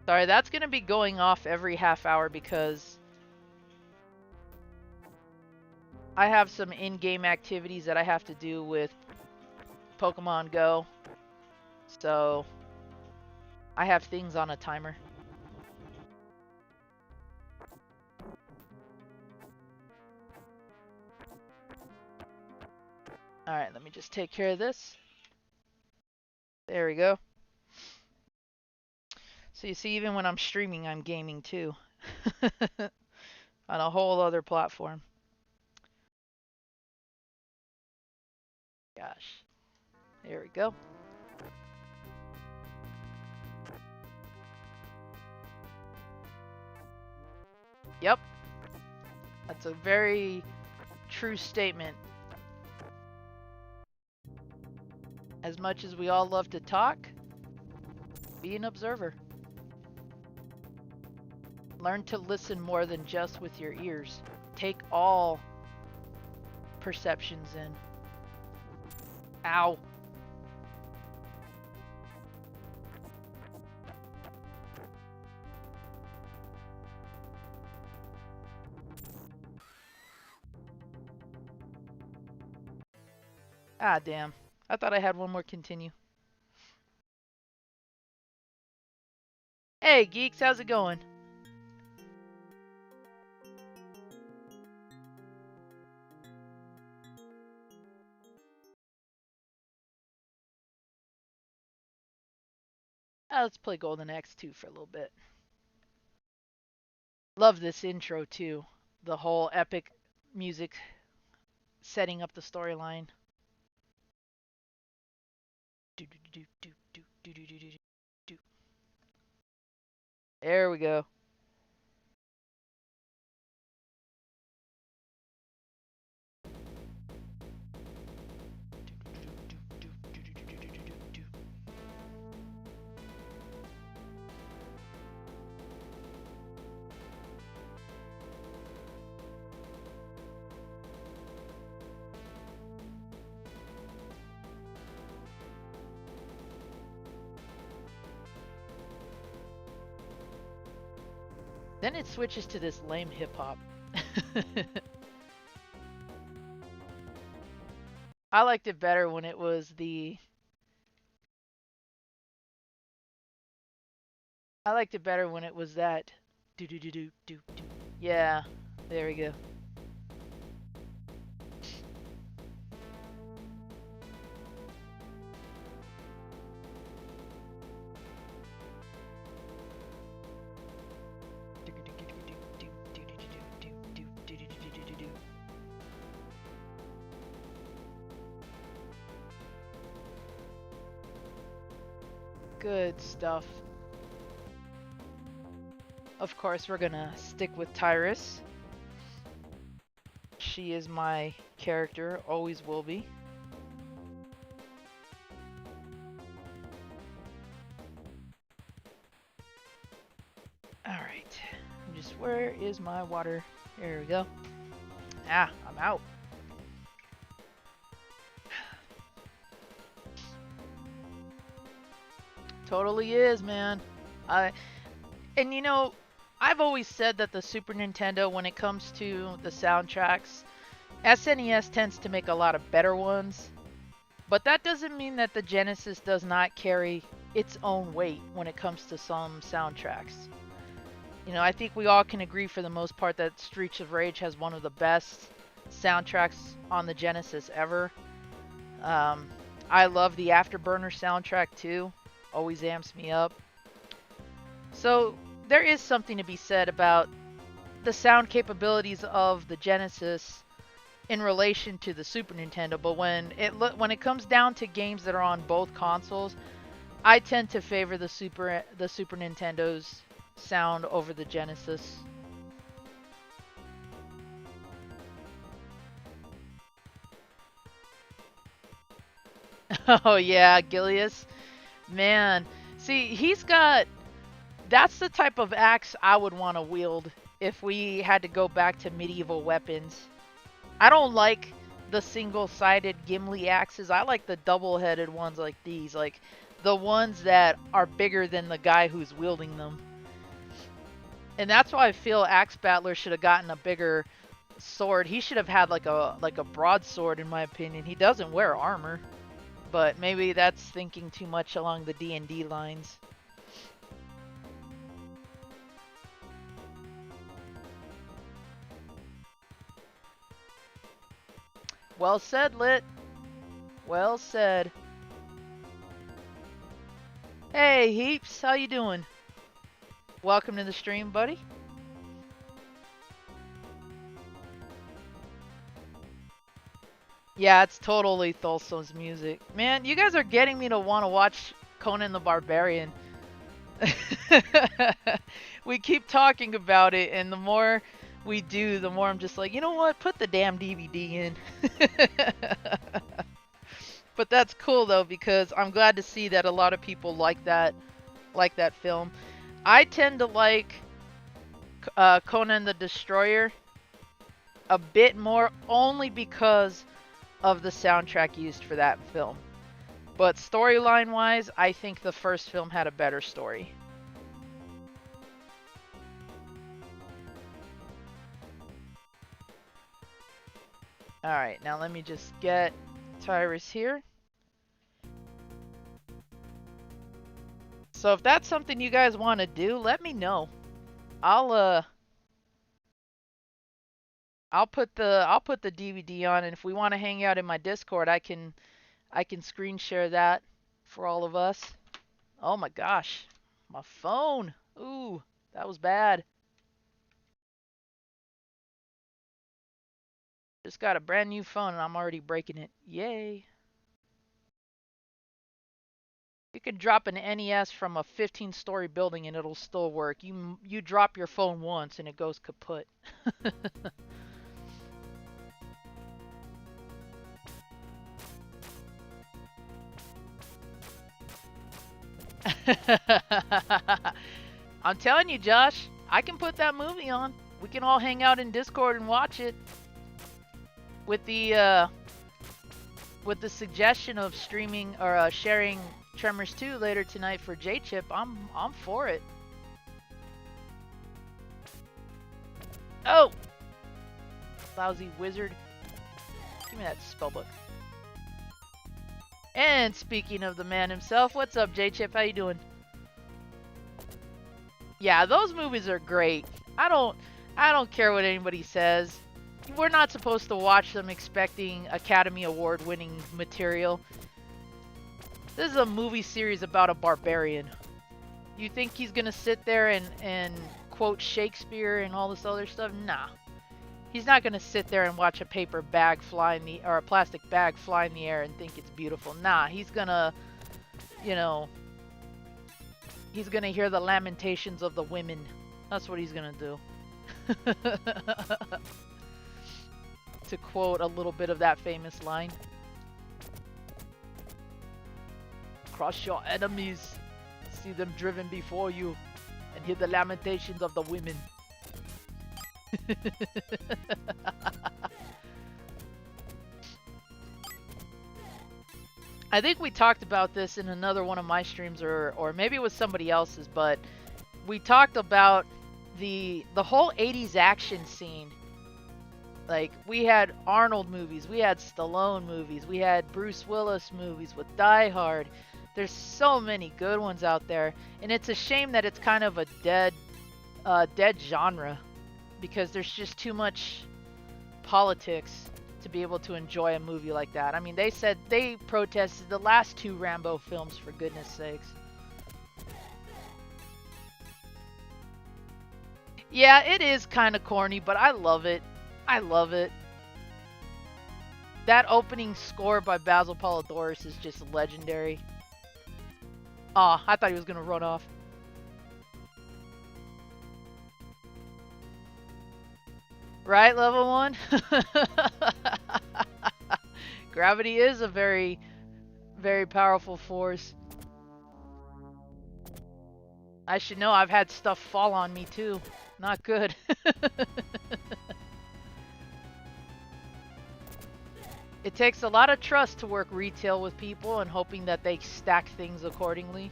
Sorry, that's going to be going off every half hour because I have some in-game activities that I have to do with Pokemon Go. So I have things on a timer. Alright, let me just take care of this. There we go. So you see, even when I'm streaming, I'm gaming too. On a whole other platform. Gosh. There we go. Yep. That's a very true statement. As much as we all love to talk, be an observer. Learn to listen more than just with your ears. Take all perceptions in. Ow. Ah, damn. I thought I had one more continue. Hey, geeks, how's it going? Let's play Golden Axe 2 for a little bit. Love this intro, too. The whole epic music setting up the storyline. There we go. Then it switches to this lame hip-hop. I liked it better when it was the... I liked it better when it was that... Do-do-do-do-do-do. Yeah, there we go. Good stuff. Of course, we're gonna stick with Tyrus. She is my character, always will be. Where is my water? Here we go. Ah, I'm out. Totally is, man. And you know, I've always said that the Super Nintendo, when it comes to the soundtracks, SNES tends to make a lot of better ones. But that doesn't mean that the Genesis does not carry its own weight when it comes to some soundtracks. You know, I think we all can agree for the most part that Streets of Rage has one of the best soundtracks on the Genesis ever. I love the Afterburner soundtrack too. Always amps me up. So there is something to be said about the sound capabilities of the Genesis in relation to the Super Nintendo, but when it comes down to games that are on both consoles, I tend to favor the Super Nintendo's sound over the Genesis. Oh yeah, Gilius. Man, see, that's the type of axe I would want to wield if we had to go back to medieval weapons. I don't like the single-sided Gimli axes. I like the double-headed ones like these, like the ones that are bigger than the guy who's wielding them. And that's why I feel Axe Battler should have gotten a bigger sword. He should have had like a broadsword, in my opinion. He doesn't wear armor, but maybe that's thinking too much along the D&D lines. Well said, Lit. Well said. Hey, Heaps, how you doing? Welcome to the stream, buddy. Yeah, it's totally Tholson's music. Man, you guys are getting me to want to watch Conan the Barbarian. We keep talking about it, and the more we do, the more I'm just like, you know what? Put the damn DVD in. But that's cool though, because I'm glad to see that a lot of people like that film. I tend to like Conan the Destroyer a bit more, only because of the soundtrack used for that film. But storyline wise, I think the first film had a better story. Alright, now let me just get Tyrus here. So if that's something you guys want to do, let me know. I'll put the DVD on, and if we want to hang out in my Discord, I can screen share that for all of us. Oh my gosh, my phone. Ooh, that was bad. Just got a brand new phone and I'm already breaking it. Yay. You can drop an NES from a 15-story building and it'll still work. You drop your phone once and it goes kaput. I'm telling you, Josh, I can put that movie on. We can all hang out in Discord and watch it. With the suggestion of streaming or sharing Tremors 2 later tonight for J-Chip, I'm for it. Oh! Lousy wizard. Give me that spellbook. And speaking of the man himself, what's up, J-Chip? How you doing? Yeah, those movies are great. I don't care what anybody says. We're not supposed to watch them expecting Academy Award winning material. This is a movie series about a barbarian. You think he's gonna sit there and quote Shakespeare and all this other stuff? Nah. He's not gonna sit there and watch a paper bag fly in the, or a plastic bag fly in the air and think it's beautiful. Nah, he's gonna, you know, he's gonna hear the lamentations of the women. That's what he's gonna do. To quote a little bit of that famous line. Crush your enemies, see them driven before you, and hear the lamentations of the women. I think we talked about this in another one of my streams, or maybe it was somebody else's, but we talked about the whole 80s action scene. Like, we had Arnold movies, we had Stallone movies, we had Bruce Willis movies with Die Hard. There's so many good ones out there, and it's a shame that it's kind of a dead genre, because there's just too much politics to be able to enjoy a movie like that. I mean, they protested the last 2 Rambo films, for goodness sakes. Yeah, it is kind of corny, but I love it. I love it. That opening score by Basil Polidoris is just legendary. Aw, I thought he was gonna run off. Right, level 1? Gravity is a very, very powerful force. I should know, I've had stuff fall on me too. Not good. It takes a lot of trust to work retail with people and hoping that they stack things accordingly.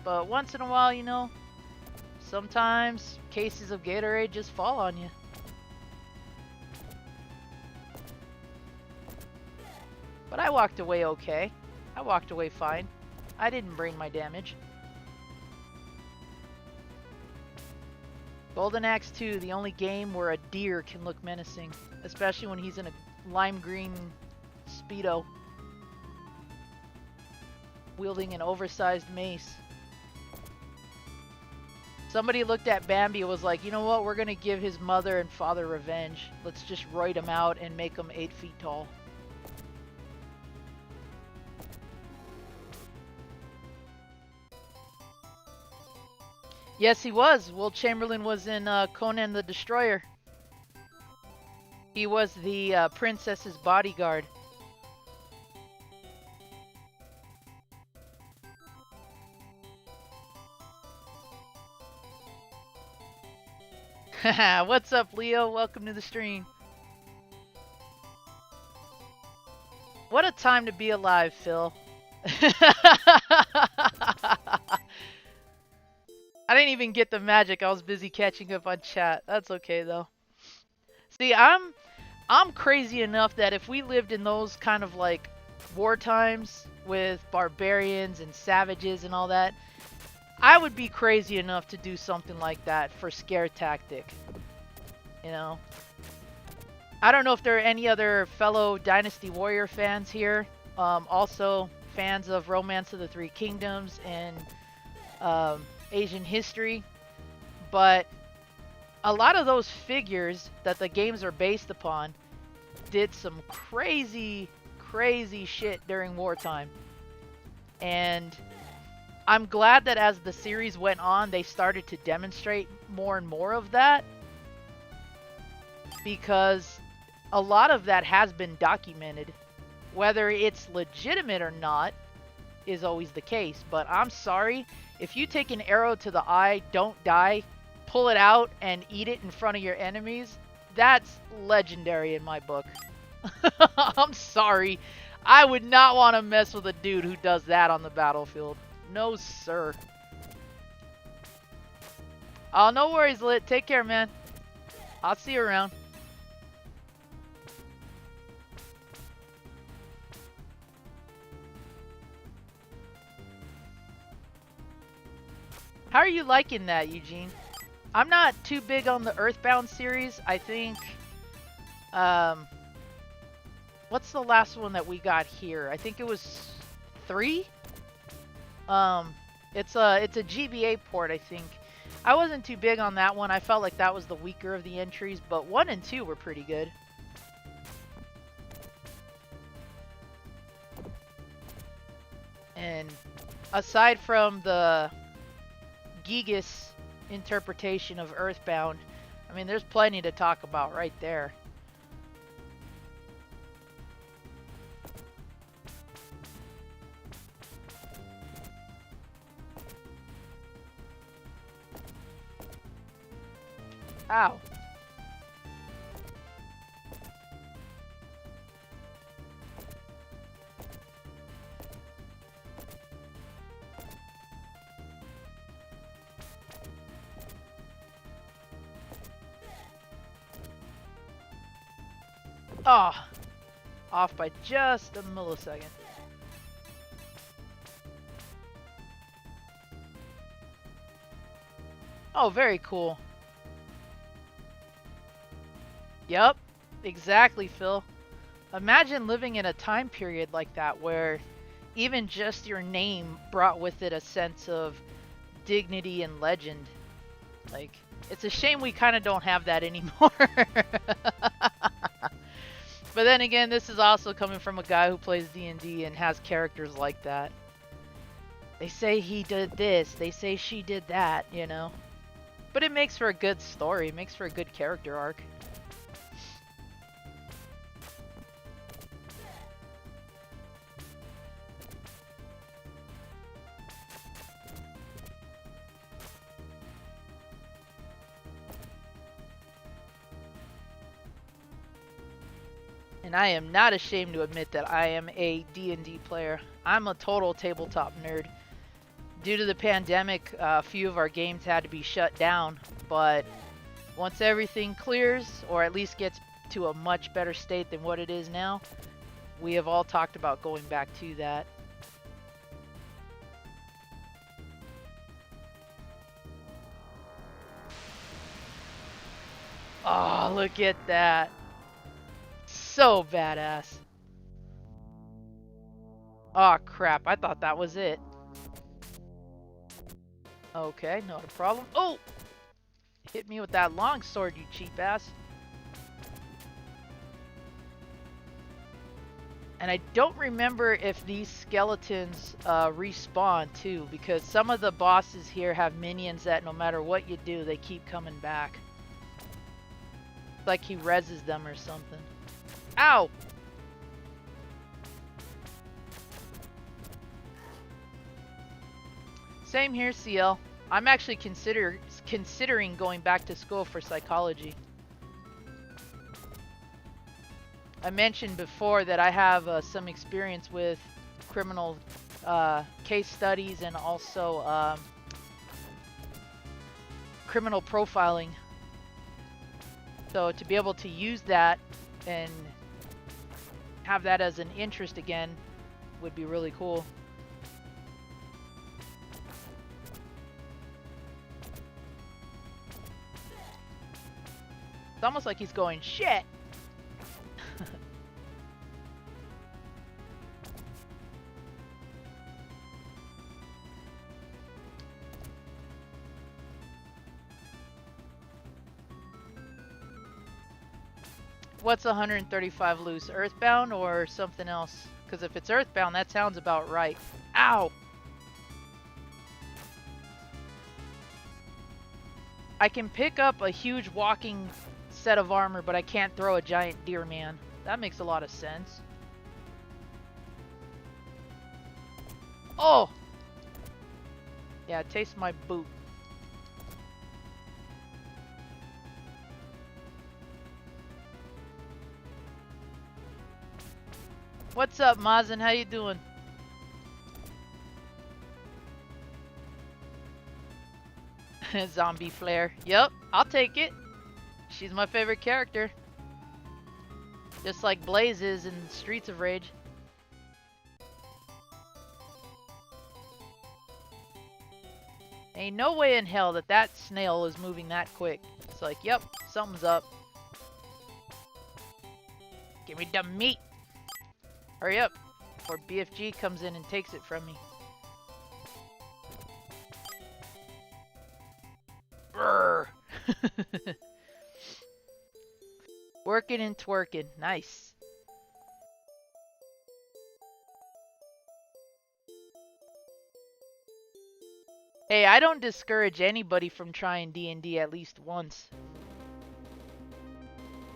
But once in a while, you know, sometimes cases of Gatorade just fall on you. But I walked away okay. I walked away fine. I didn't brain my damage. Golden Axe 2, the only game where a deer can look menacing, especially when he's in a lime green Speedo, wielding an oversized mace. Somebody looked at Bambi and was like, you know what, we're gonna give his mother and father revenge. Let's just roid him out and make him 8 feet tall. Yes, he was. Will Chamberlain was in Conan the Destroyer. He was the princess's bodyguard. What's up, Leo? Welcome to the stream. What a time to be alive, Phil. I didn't even get the magic. I was busy catching up on chat. That's okay though. See, I'm crazy enough that if we lived in those kind of like war times with barbarians and savages and all that, I would be crazy enough to do something like that for scare tactic. You know? I don't know if there are any other fellow Dynasty Warrior fans here. Also fans of Romance of the Three Kingdoms and Asian history. But a lot of those figures that the games are based upon did some crazy, crazy shit during wartime. And I'm glad that as the series went on, they started to demonstrate more and more of that. Because a lot of that has been documented. Whether it's legitimate or not is always the case. But I'm sorry, if you take an arrow to the eye, don't die, pull it out and eat it in front of your enemies, that's legendary in my book. I'm sorry. I would not want to mess with a dude who does that on the battlefield. No, sir. Oh, no worries, Lit. Take care, man. I'll see you around. How are you liking that, Eugene? I'm not too big on the Earthbound series. I think, what's the last one that we got here? I think it was 3? It's a GBA port, I think. I wasn't too big on that one. I felt like that was the weaker of the entries, but 1 and 2 were pretty good. And aside from the Gigas interpretation of Earthbound, I mean, there's plenty to talk about right there. Ow. Oh, off by just a millisecond. Oh, very cool. Yep, exactly, Phil. Imagine living in a time period like that where even just your name brought with it a sense of dignity and legend. Like, it's a shame we kind of don't have that anymore. But then again, this is also coming from a guy who plays D&D and has characters like that. They say he did this, they say she did that, you know. But it makes for a good story, it makes for a good character arc. And I am not ashamed to admit that I am a D&D player. I'm a total tabletop nerd. Due to the pandemic, a few of our games had to be shut down, but once everything clears, or at least gets to a much better state than what it is now, we have all talked about going back to that. Oh, look at that. So badass. Oh crap, I thought that was it. Okay, not a problem. Oh! Hit me with that long sword, you cheap ass. And I don't remember if these skeletons respawn too, because some of the bosses here have minions that no matter what you do, they keep coming back. Like he reses them or something. Ow! Same here, CL. I'm actually considering going back to school for psychology. I mentioned before that I have some experience with criminal case studies and also criminal profiling. So to be able to use that and have that as an interest again would be really cool. It's almost like he's going, shit! What's 135 loose? Earthbound or something else? Because if it's Earthbound, that sounds about right. Ow! I can pick up a huge walking set of armor, but I can't throw a giant deer man. That makes a lot of sense. Oh! Yeah, taste my boot. What's up, Mazen? How you doing? Zombie flare. Yep, I'll take it. She's my favorite character. Just like Blaze is in Streets of Rage. Ain't no way in hell that that snail is moving that quick. It's like, yep, something's up. Give me the meat. Hurry up, before BFG comes in and takes it from me. Brrr. Working and twerking. Nice. Hey, I don't discourage anybody from trying D&D at least once.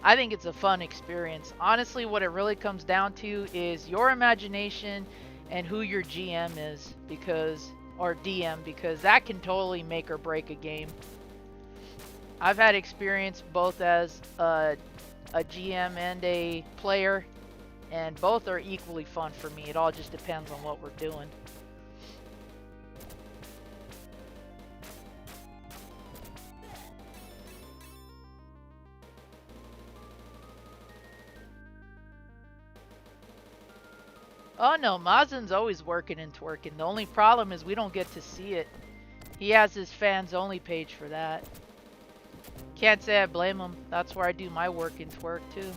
I think it's a fun experience. Honestly, what it really comes down to is your imagination and who your GM is, or DM, because that can totally make or break a game. I've had experience both as a GM and a player, and both are equally fun for me. It all just depends on what we're doing. Oh no, Mazin's always working and twerking. The only problem is we don't get to see it. He has his fans only page for that. Can't say I blame him. That's where I do my work and twerk too.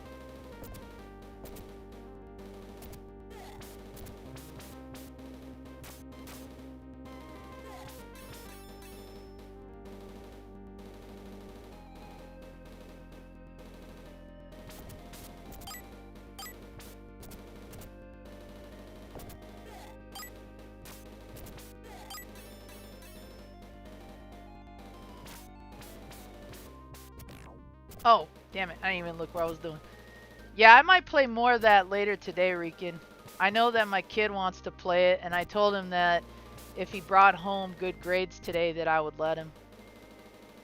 Oh, damn it. I didn't even look what I was doing. Yeah, I might play more of that later today, Rican. I know that my kid wants to play it, and I told him that if he brought home good grades today that I would let him.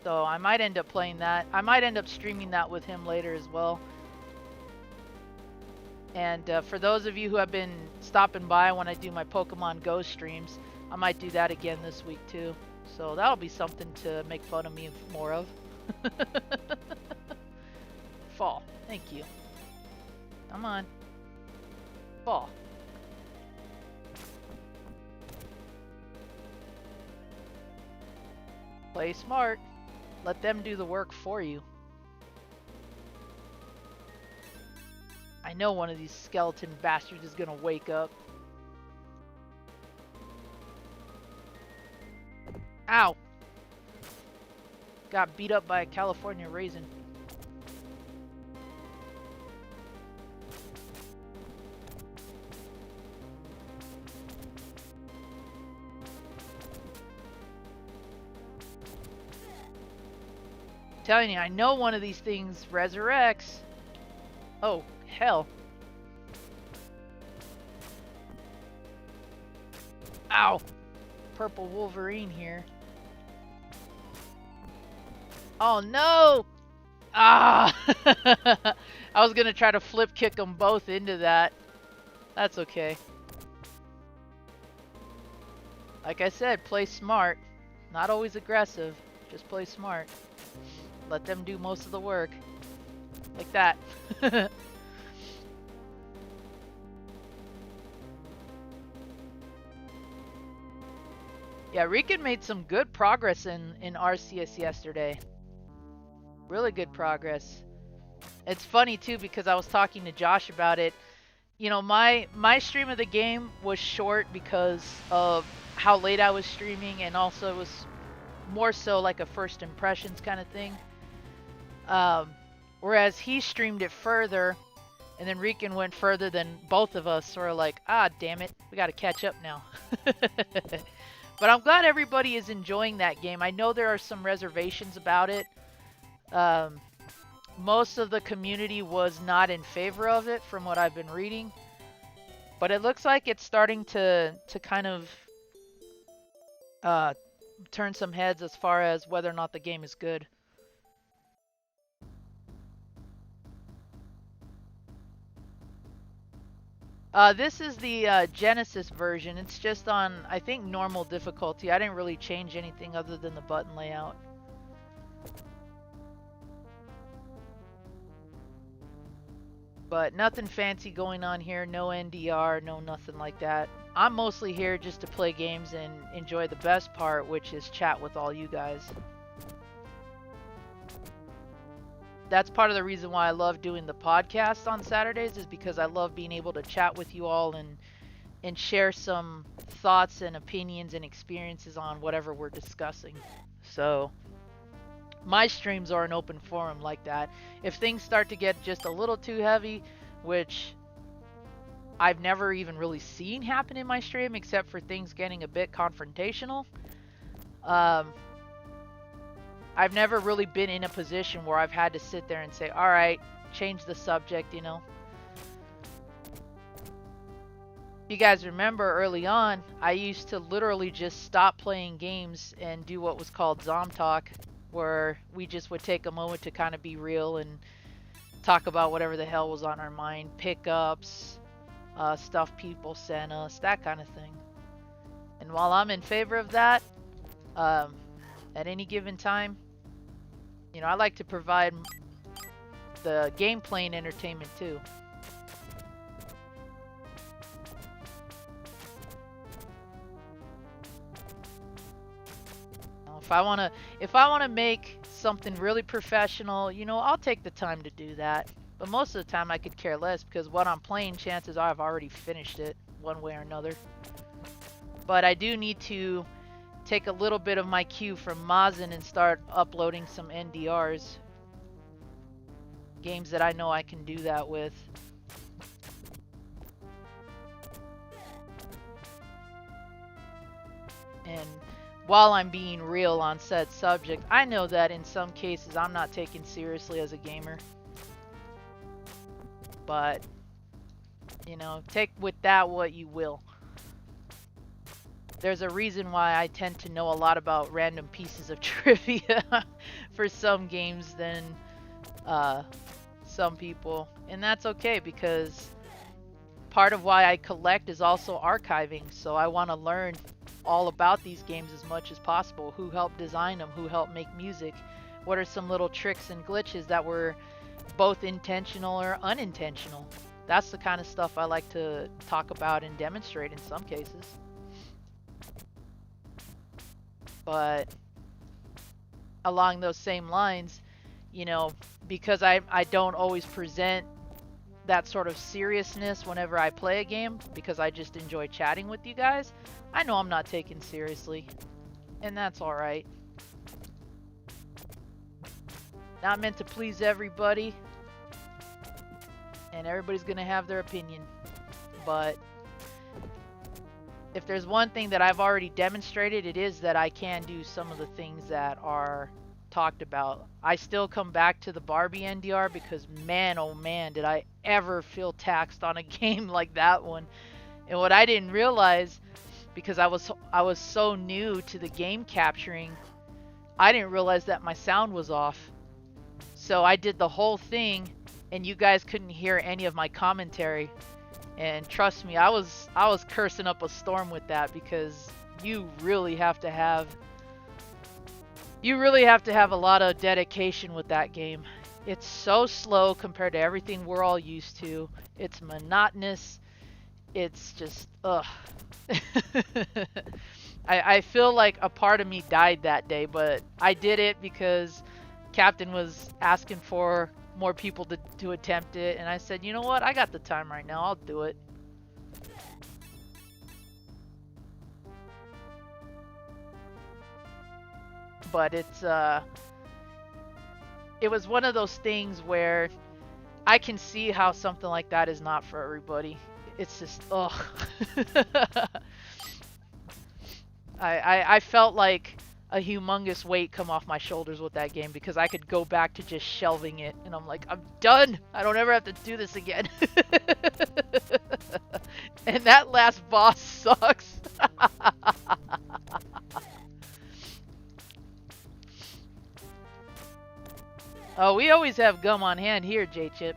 So I might end up playing that. I might end up streaming that with him later as well. And for those of you who have been stopping by when I do my Pokemon Go streams, I might do that again this week too. So that'll be something to make fun of me more of. Fall. Thank you. Come on. Fall. Play smart. Let them do the work for you. I know one of these skeleton bastards is gonna wake up. Ow! Got beat up by a California raisin. Telling you, I know one of these things resurrects. Oh, hell. Ow! Purple Wolverine here. Oh no! Ah! I was gonna try to flip kick them both into that. That's okay. Like I said, play smart. Not always aggressive. Just play smart. Let them do most of the work. Like that. Yeah, Rican made some good progress in RCS yesterday. Really good progress. It's funny too because I was talking to Josh about it. You know, my stream of the game was short because of how late I was streaming, and also it was more so like a first impressions kind of thing. Whereas he streamed it further, and then Rican went further than both of us. So we're like, ah, damn it, we got to catch up now. But I'm glad everybody is enjoying that game. I know there are some reservations about it. Most of the community was not in favor of it from what I've been reading. But it looks like it's starting to kind of turn some heads as far as whether or not the game is good. This is the Genesis version. It's just on, I think, normal difficulty. I didn't really change anything other than the button layout. But nothing fancy going on here. No NDR, no nothing like that. I'm mostly here just to play games and enjoy the best part, which is chat with all you guys. That's part of the reason why I love doing the podcast on Saturdays, is because I love being able to chat with you all and share some thoughts and opinions and experiences on whatever we're discussing. So my streams are an open forum like that. If things start to get just a little too heavy, which I've never even really seen happen in my stream except for things getting a bit confrontational, I've never really been in a position where I've had to sit there and say, all right, change the subject, you know. You guys remember early on, I used to literally just stop playing games and do what was called Zom Talk, where we just would take a moment to kind of be real and talk about whatever the hell was on our mind, pickups, stuff people sent us, that kind of thing. And while I'm in favor of that, at any given time, you know, I like to provide the gameplay and entertainment too. if I wanna make something really professional, you know, I'll take the time to do that. But most of the time I could care less because what I'm playing, chances are I've already finished it one way or another. But I do need to take a little bit of my cue from Mazin and start uploading some NDRs. Games that I know I can do that with. And while I'm being real on said subject, I know that in some cases I'm not taken seriously as a gamer. But, you know, take with that what you will. There's a reason why I tend to know a lot about random pieces of trivia for some games than some people. And that's okay because part of why I collect is also archiving. So I want to learn all about these games as much as possible. Who helped design them? Who helped make music? What are some little tricks and glitches that were both intentional or unintentional? That's the kind of stuff I like to talk about and demonstrate in some cases. But along those same lines, you know, because I don't always present that sort of seriousness whenever I play a game, because I just enjoy chatting with you guys, I know I'm not taken seriously. And that's alright. Not meant to please everybody. And everybody's gonna have their opinion. But if there's one thing that I've already demonstrated, it is that I can do some of the things that are talked about. I still come back to the Barbie NDR because man, oh man, did I ever feel taxed on a game like that one. And what I didn't realize, because I was so new to the game capturing, I didn't realize that my sound was off. So I did the whole thing and you guys couldn't hear any of my commentary. And trust me, I was cursing up a storm with that because you really have to have a lot of dedication with that game. It's so slow compared to everything we're all used to. It's monotonous. It's just ugh. I feel like a part of me died that day, but I did it because Captain was asking for more people to attempt it, and I said, you know what, I got the time right now, I'll do it. But it was one of those things where I can see how something like that is not for everybody. It's just ugh. I felt like a humongous weight come off my shoulders with that game because I could go back to just shelving it, and I'm like, I'm done. I don't ever have to do this again. And that last boss sucks. Oh, we always have gum on hand here, J-Chip.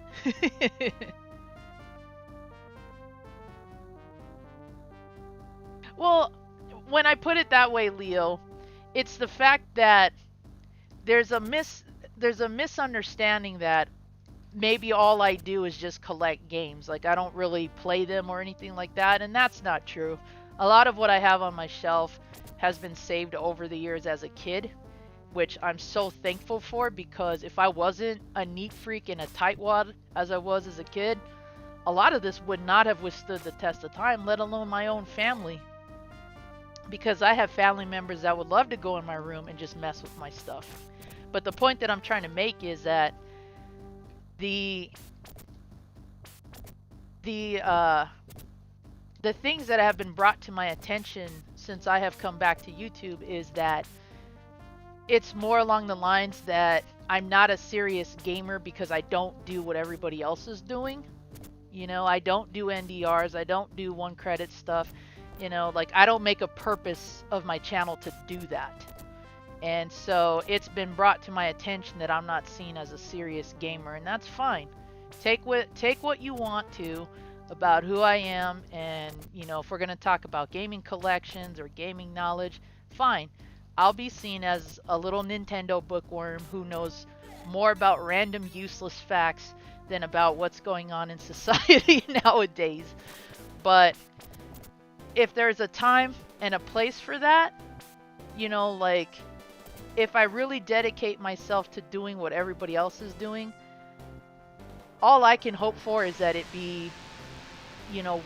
Well, when I put it that way, Leo, it's the fact that there's a misunderstanding that maybe all I do is just collect games. Like, I don't really play them or anything like that, and that's not true. A lot of what I have on my shelf has been saved over the years as a kid, which I'm so thankful for, because if I wasn't a neat freak and a tightwad as I was as a kid, a lot of this would not have withstood the test of time, let alone my own family. Because I have family members that would love to go in my room and just mess with my stuff. But the point that I'm trying to make is that the things that have been brought to my attention since I have come back to YouTube is that it's more along the lines that I'm not a serious gamer because I don't do what everybody else is doing. You know, I don't do NDRs, I don't do one credit stuff. You know, like, I don't make a purpose of my channel to do that. And so it's been brought to my attention that I'm not seen as a serious gamer, and that's fine. Take what you want to about who I am, and, you know, if we're going to talk about gaming collections or gaming knowledge, fine. I'll be seen as a little Nintendo bookworm who knows more about random useless facts than about what's going on in society nowadays. But if there's a time and a place for that, you know, like, if I really dedicate myself to doing what everybody else is doing, all I can hope for is that it be,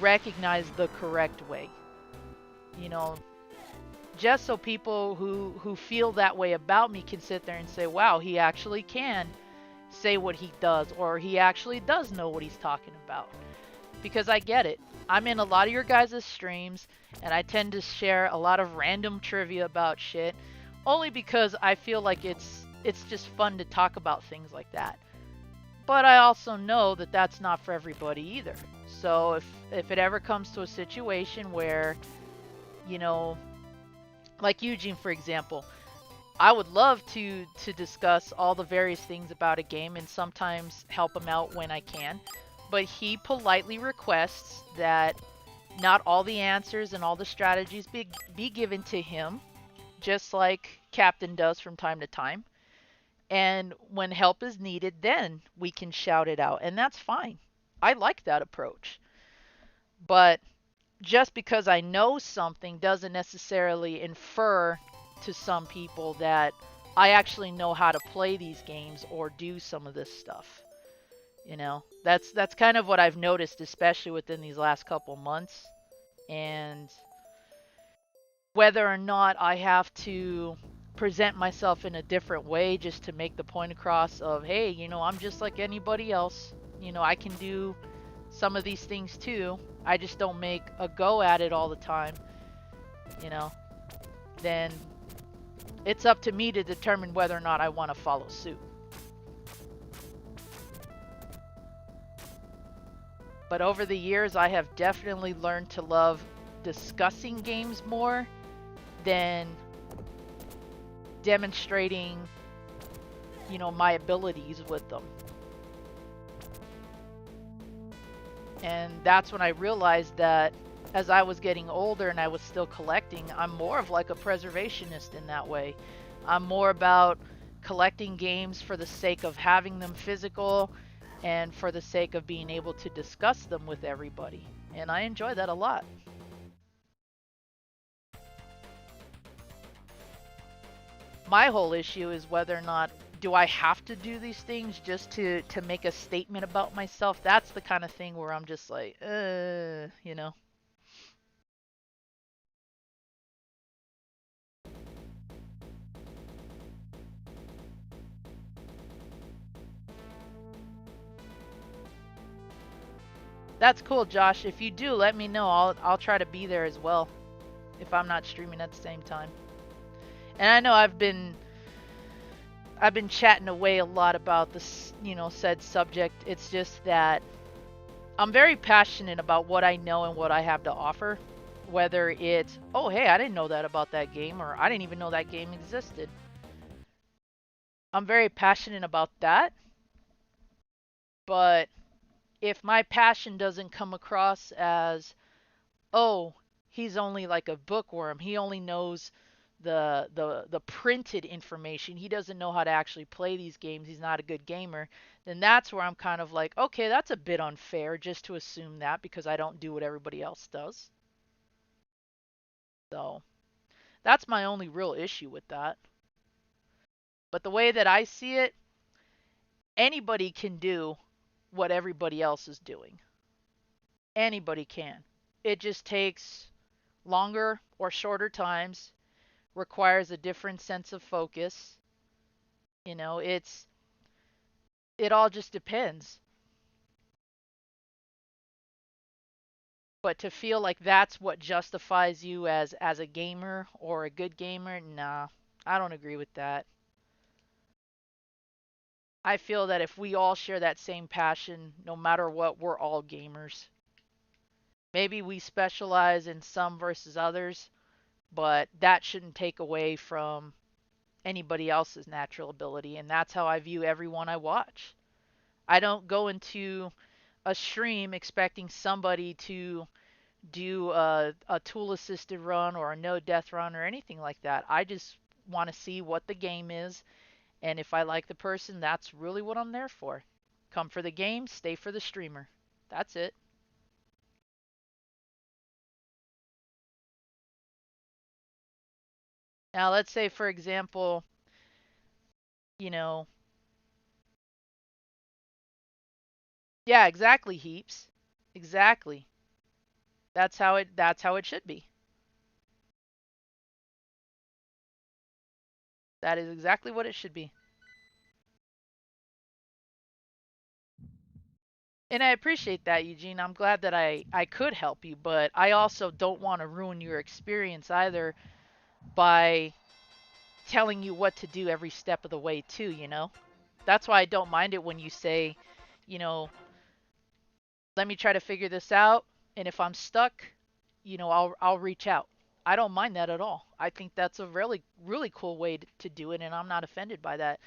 recognized the correct way. You know, just so people who feel that way about me can sit there and say, "Wow, he actually can say what he does, or he actually does know what he's talking about." Because I get it. I'm in a lot of your guys' streams, and I tend to share a lot of random trivia about shit, only because I feel like it's just fun to talk about things like that. But I also know that that's not for everybody either. So if it ever comes to a situation where, you know, like Eugene for example, I would love to discuss all the various things about a game and sometimes help him out when I can. But he politely requests that not all the answers and all the strategies be given to him, just like Captain does from time to time. And when help is needed, then we can shout it out. And that's fine. I like that approach. But just because I know something doesn't necessarily infer to some people that I actually know how to play these games or do some of this stuff. That's kind of what I've noticed, especially within these last couple months. And whether or not I have to present myself in a different way just to make the point across of, hey, I'm just like anybody else. I can do some of these things too. I just don't make a go at it all the time, you know, then it's up to me to determine whether or not I want to follow suit. But over the years, I have definitely learned to love discussing games more than demonstrating, my abilities with them. And that's when I realized that as I was getting older and I was still collecting, I'm more of like a preservationist in that way. I'm more about collecting games for the sake of having them physical and for the sake of being able to discuss them with everybody. And I enjoy that a lot. My whole issue is whether or not do I have to do these things just to make a statement about myself. That's the kind of thing where I'm just like, That's cool, Josh. If you do, let me know. I'll try to be there as well if I'm not streaming at the same time. And I know I've been chatting away a lot about this, said subject. It's just that I'm very passionate about what I know and what I have to offer. Whether it's, oh, hey, I didn't know that about that game, or I didn't even know that game existed. I'm very passionate about that. But if my passion doesn't come across as, oh, he's only like a bookworm, he only knows the printed information, he doesn't know how to actually play these games, he's not a good gamer, then that's where I'm kind of like, okay, that's a bit unfair just to assume that because I don't do what everybody else does. So that's my only real issue with that. But the way that I see it, anybody can do what everybody else is doing. Anybody can. It just takes longer or shorter times, requires a different sense of focus. It all just depends. But to feel like that's what justifies you as a gamer or a good gamer, nah, I don't agree with that. I feel that if we all share that same passion, no matter what, we're all gamers. Maybe we specialize in some versus others, but that shouldn't take away from anybody else's natural ability, and that's how I view everyone I watch. I don't go into a stream expecting somebody to do a tool assisted run or a no death run or anything like that. I just want to see what the game is, and if I like the person, that's really what I'm there for. Come for the game, stay for the streamer. That's it. Now, let's say, for example, you know, yeah, exactly, heaps. Exactly. That's how it should be. That is exactly what it should be. And I appreciate that, Eugene. I'm glad that I could help you, but I also don't want to ruin your experience either by telling you what to do every step of the way too, you know? That's why I don't mind it when you say, you know, let me try to figure this out, and if I'm stuck, I'll reach out. I don't mind that at all. I think that's a really cool way to do it, and I'm not offended by that.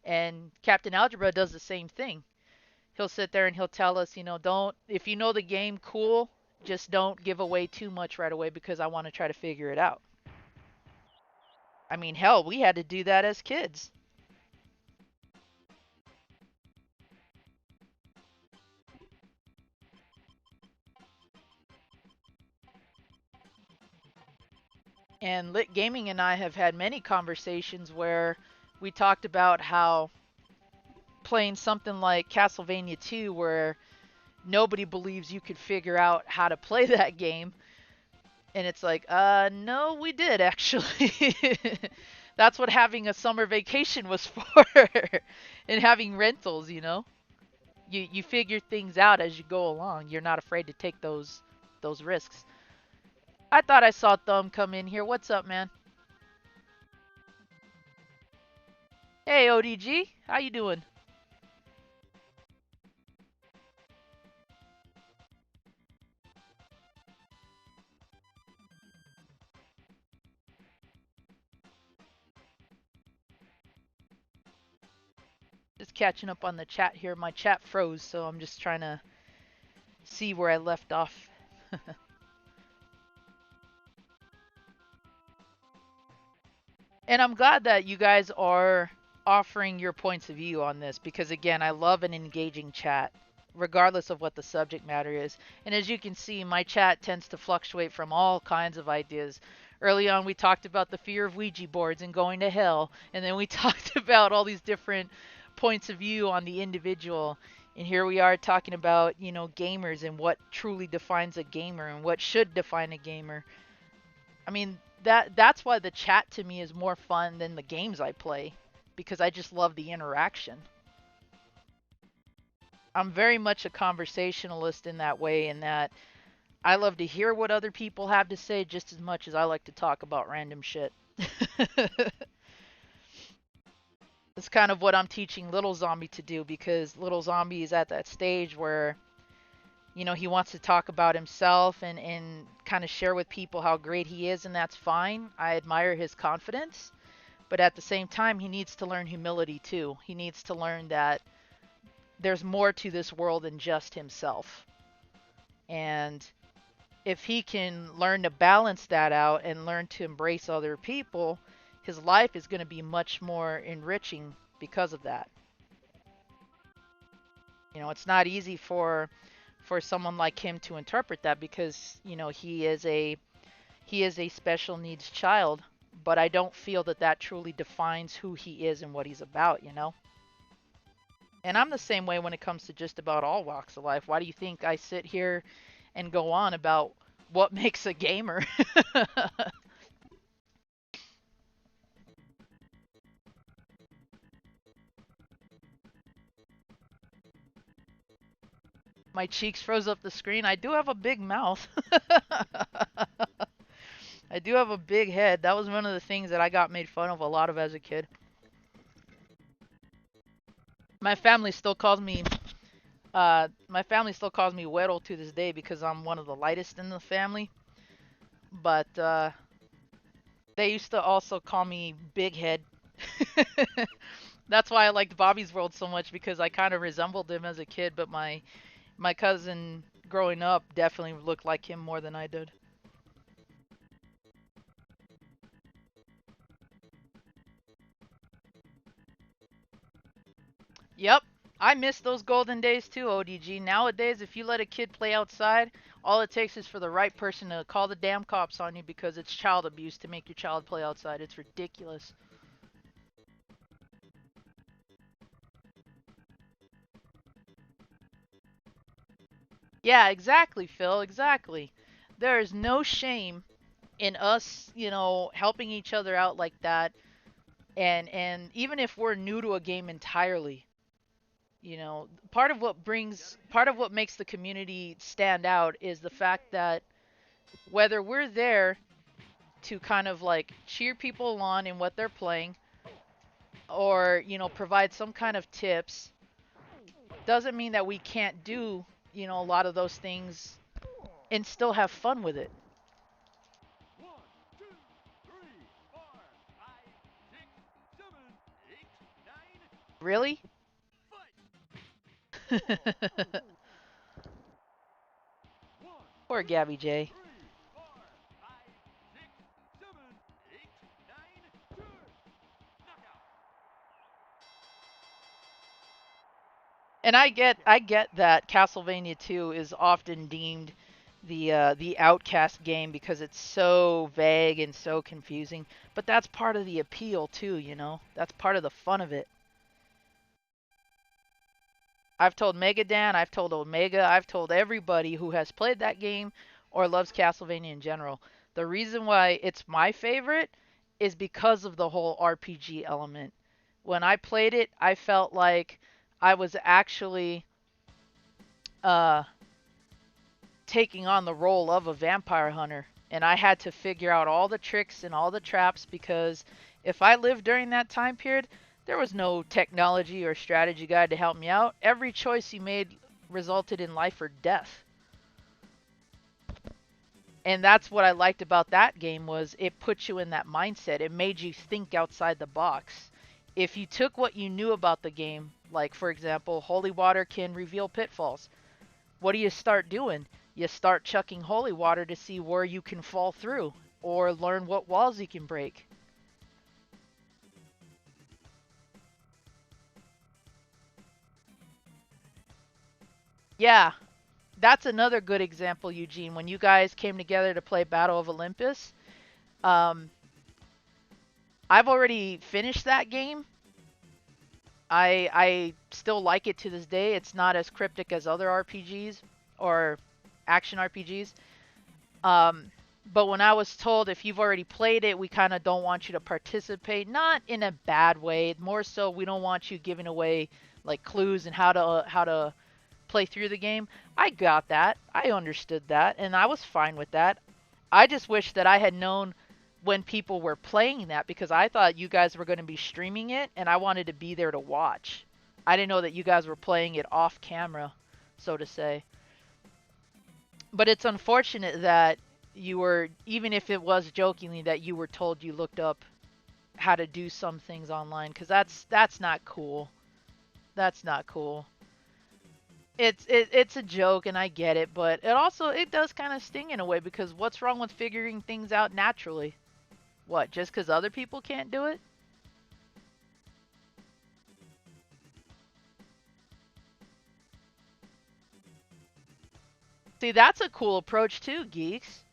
And Captain Algebra does the same thing. He'll sit there and he'll tell us, don't, if you know the game, cool, just don't give away too much right away because I want to try to figure it out. I mean, hell, we had to do that as kids. And Lit Gaming and I have had many conversations where we talked about how playing something like Castlevania 2, where nobody believes you could figure out how to play that game, and it's like, no, we did actually. That's what having a summer vacation was for, and having rentals. You figure things out as you go along. You're not afraid to take those risks. I thought I saw Thumb come in here. What's up, man? Hey, ODG, how you doing? Just catching up on the chat here. My chat froze, so I'm just trying to see where I left off. And I'm glad that you guys are offering your points of view on this because, again, I love an engaging chat, regardless of what the subject matter is. And as you can see, my chat tends to fluctuate from all kinds of ideas. Early on, we talked about the fear of Ouija boards and going to hell, and then we talked about all these different points of view on the individual. And here we are talking about, gamers and what truly defines a gamer and what should define a gamer. I mean, that's why the chat to me is more fun than the games I play because I just love the interaction. I'm very much a conversationalist in that way, in that I love to hear what other people have to say just as much as I like to talk about random shit. It's kind of what I'm teaching Little Zombie to do because Little Zombie is at that stage where he wants to talk about himself and kind of share with people how great he is, and that's fine. I admire his confidence. But at the same time, he needs to learn humility too. He needs to learn that there's more to this world than just himself. And if he can learn to balance that out and learn to embrace other people, his life is going to be much more enriching because of that. It's not easy for someone like him to interpret that because, he is a special needs child, but I don't feel that that truly defines who he is and what he's about. And I'm the same way when it comes to just about all walks of life. Why do you think I sit here and go on about what makes a gamer? My cheeks froze up the screen. I do have a big mouth. I do have a big head. That was one of the things that I got made fun of a lot of as a kid. My family still calls me Güero to this day because I'm one of the lightest in the family. But they used to also call me Big Head. That's why I liked Bobby's World so much because I kind of resembled him as a kid, but my cousin growing up definitely looked like him more than I did. Yep. I miss those golden days too, ODG. Nowadays, if you let a kid play outside, all it takes is for the right person to call the damn cops on you because it's child abuse to make your child play outside. It's ridiculous. Yeah, exactly, Phil, exactly. There is no shame in us, helping each other out like that. And even if we're new to a game entirely, part of what makes the community stand out is the fact that whether we're there to kind of like cheer people on in what they're playing or, provide some kind of tips, doesn't mean that we can't do, a lot of those things and still have fun with it. Really? Poor Gabby J. And I get that Castlevania 2 is often deemed the outcast game because it's so vague and so confusing, but that's part of the appeal too. That's part of the fun of it. I've told Megadan, I've told Omega, I've told everybody who has played that game or loves Castlevania in general. The reason why it's my favorite is because of the whole RPG element. When I played it, I felt like I was actually uh taking on the role of a vampire hunter. And I had to figure out all the tricks and all the traps because if I lived during that time period, there was no technology or strategy guide to help me out. Every choice you made resulted in life or death. And that's what I liked about that game was it put you in that mindset. It made you think outside the box. If you took what you knew about the game, like for example, holy water can reveal pitfalls, what do you start doing? You start chucking holy water to see where you can fall through or learn what walls you can break. Yeah, that's another good example, Eugene. When you guys came together to play Battle of Olympus, um, I've already finished that game. I still like it to this day. It's not as cryptic as other RPGs or action RPGs. Um, but when I was told if you've already played it, we kind of don't want you to participate, not in a bad way, more so we don't want you giving away like clues and how to play through the game. I got that. I understood that and I was fine with that. I just wish that I had known when people were playing that because I thought you guys were going to be streaming it and I wanted to be there to watch. I didn't know that you guys were playing it off camera, so to say. But it's unfortunate that you were, even if it was jokingly, that you were told you looked up how to do some things online, because that's not cool. That's not cool. It's a joke, and I get it, but it does kind of sting in a way because what's wrong with figuring things out naturally? What, just because other people can't do it? See, that's a cool approach too, geeks.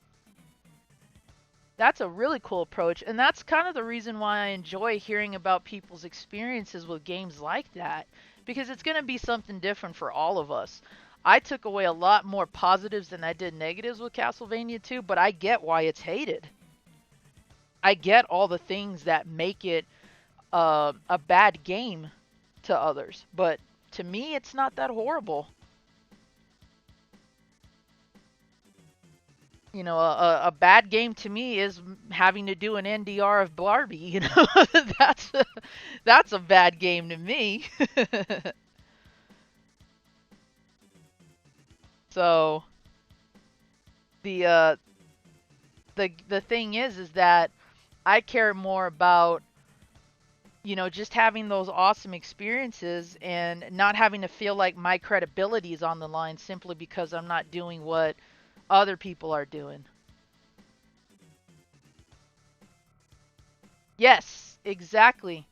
That's a really cool approach, and that's kind of the reason why I enjoy hearing about people's experiences with games like that, because it's going to be something different for all of us. I took away a lot more positives than I did negatives with Castlevania 2, but I get why it's hated. I get all the things that make it a bad game to others, but to me, it's not that horrible. A bad game to me is having to do an NDR of Barbie. That's that's a bad game to me. So the uh, the thing is that I care more about just having those awesome experiences and not having to feel like my credibility is on the line simply because I'm not doing what other people are doing. Yes, exactly.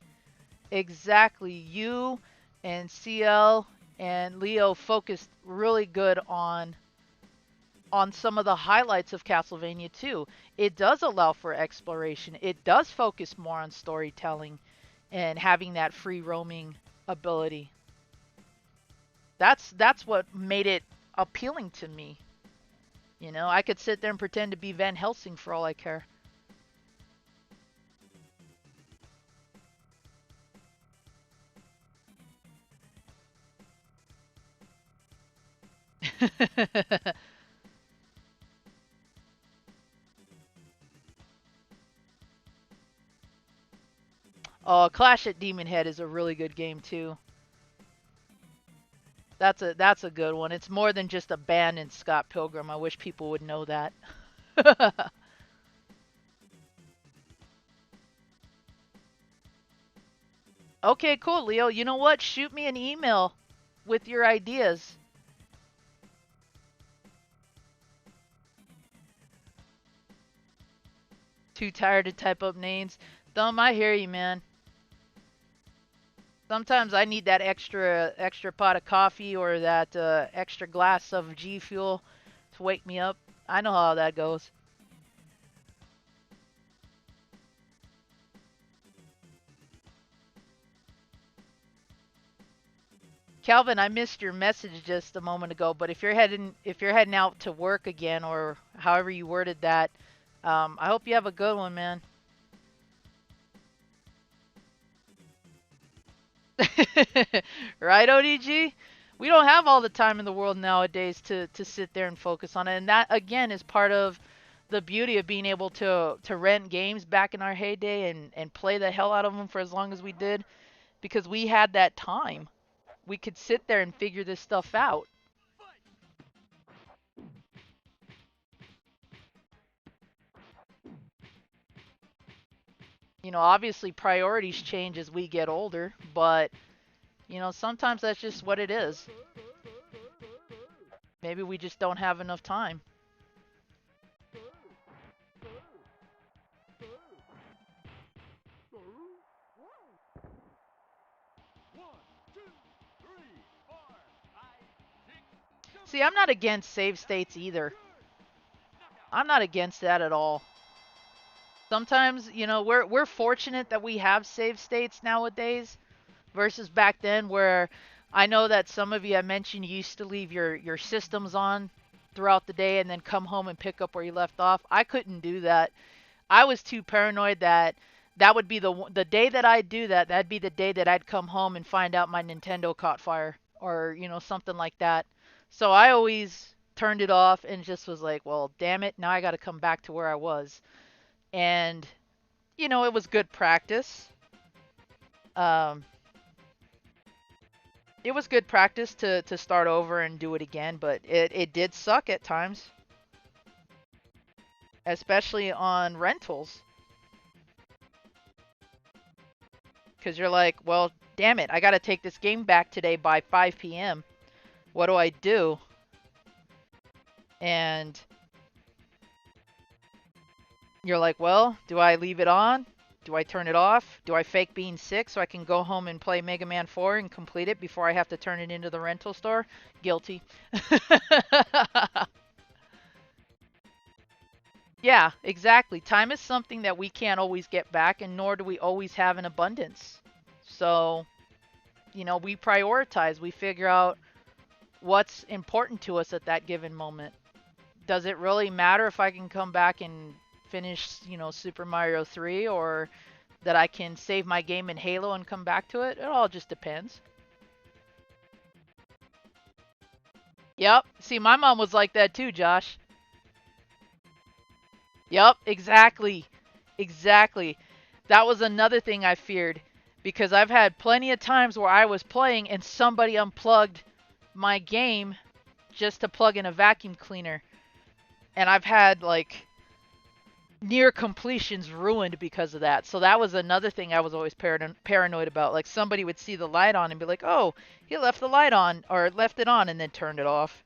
Exactly. You and CL and Leo focused really good on some of the highlights of Castlevania 2. It does allow for exploration. It does focus more on storytelling and having that free roaming ability. That's what made it appealing to me. You know, I could sit there and pretend to be Van Helsing for all I care. Oh, Clash at Demon Head is a really good game too. That's a good one. It's more than just a band in Scott Pilgrim. I wish people would know that. Okay, cool, Leo. You know what? Shoot me an email with your ideas. Too tired to type up names. Thumb, I hear you, man. Sometimes I need that extra pot of coffee or that extra glass of G Fuel to wake me up. I know how that goes. Calvin, I missed your message just a moment ago, but if you're heading out to work again or however you worded that, I hope you have a good one, man. Right, ODG? We don't have all the time in the world nowadays to sit there and focus on it. And that again is part of the beauty of being able to rent games back in our heyday and play the hell out of them for as long as we did because we had that time. We could sit there and figure this stuff out. You know, obviously priorities change as we get older, but you know, sometimes that's just what it is. Maybe we just don't have enough time. See, I'm not against save states either. I'm not against that at all. Sometimes, you know, we're fortunate that we have save states nowadays versus back then where I know that some of you I mentioned you used to leave your systems on throughout the day and then come home and pick up where you left off. I couldn't do that. I was too paranoid that that would be the day that I'd do that. That'd be the day that I'd come home and find out my Nintendo caught fire or, you know, something like that. So I always turned it off and just was like, well, damn it, now I got to come back to where I was. And you know, it was good practice. Um, it was good practice to start over and do it again, but it did suck at times, especially on rentals. Because you're like, well, damn it, I got to take this game back today by 5 p.m. What do I do? And you're like, well, do I leave it on? Do I turn it off? Do I fake being sick so I can go home and play Mega Man 4 and complete it before I have to turn it into the rental store? Guilty. Yeah, exactly. Time is something that we can't always get back, and nor do we always have in abundance. So, you know, we prioritize. We figure out what's important to us at that given moment. Does it really matter if I can come back and finish, you know, Super Mario 3 or that I can save my game in Halo and come back to it? It all just depends. Yep. See, my mom was like that too, Josh. Yep, exactly. Exactly. That was another thing I feared because I've had plenty of times where I was playing and somebody unplugged my game just to plug in a vacuum cleaner. And I've had like near completions ruined because of that. So that was another thing I was always paranoid about. Like somebody would see the light on and be like, "Oh, he left the light on or left it on and then turned it off."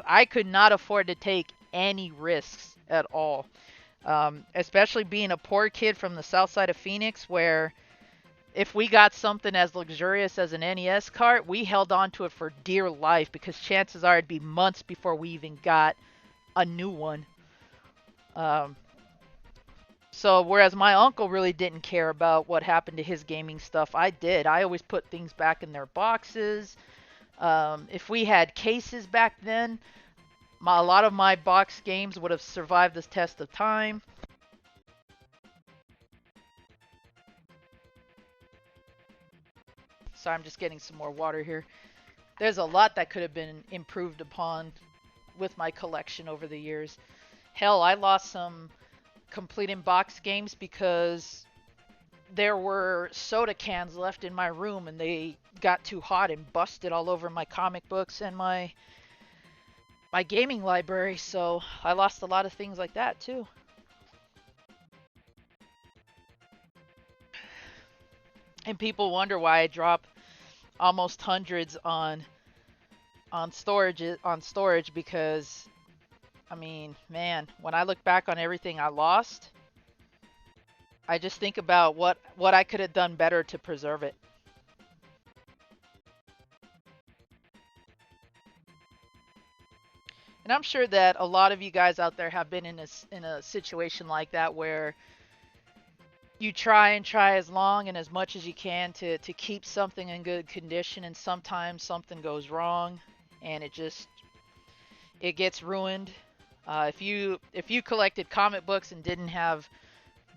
I could not afford to take any risks at all. Especially being a poor kid from the south side of Phoenix, where if we got something as luxurious as an NES cart, we held on to it for dear life because chances are it'd be months before we even got a new one. Um, so whereas my uncle really didn't care about what happened to his gaming stuff, I did. I always put things back in their boxes. If we had cases back then, a lot of my box games would have survived this test of time. So I'm just getting some more water here. There's a lot that could have been improved upon with my collection over the years. Hell, I lost some complete in box games because there were soda cans left in my room and they got too hot and busted all over my comic books and my gaming library, so I lost a lot of things like that too. And people wonder why I drop almost hundreds on storage because I mean, man, when I look back on everything I lost, I just think about what I could have done better to preserve it. And I'm sure that a lot of you guys out there have been in a situation like that where you try and try as long and as much as you can to keep something in good condition, and sometimes something goes wrong and it gets ruined. If you collected comic books and didn't have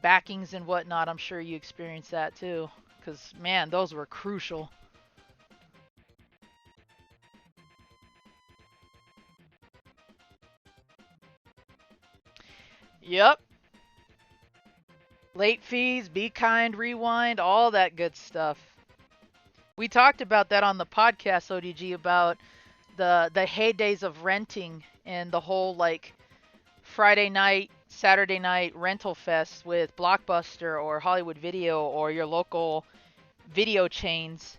backings and whatnot, I'm sure you experienced that too. Because man, those were crucial. Yep. Late fees, be kind, rewind, all that good stuff. We talked about that on the podcast, ODG, about the heydays of renting and the whole like Friday night, Saturday night rental fest with Blockbuster or Hollywood Video or your local video chains,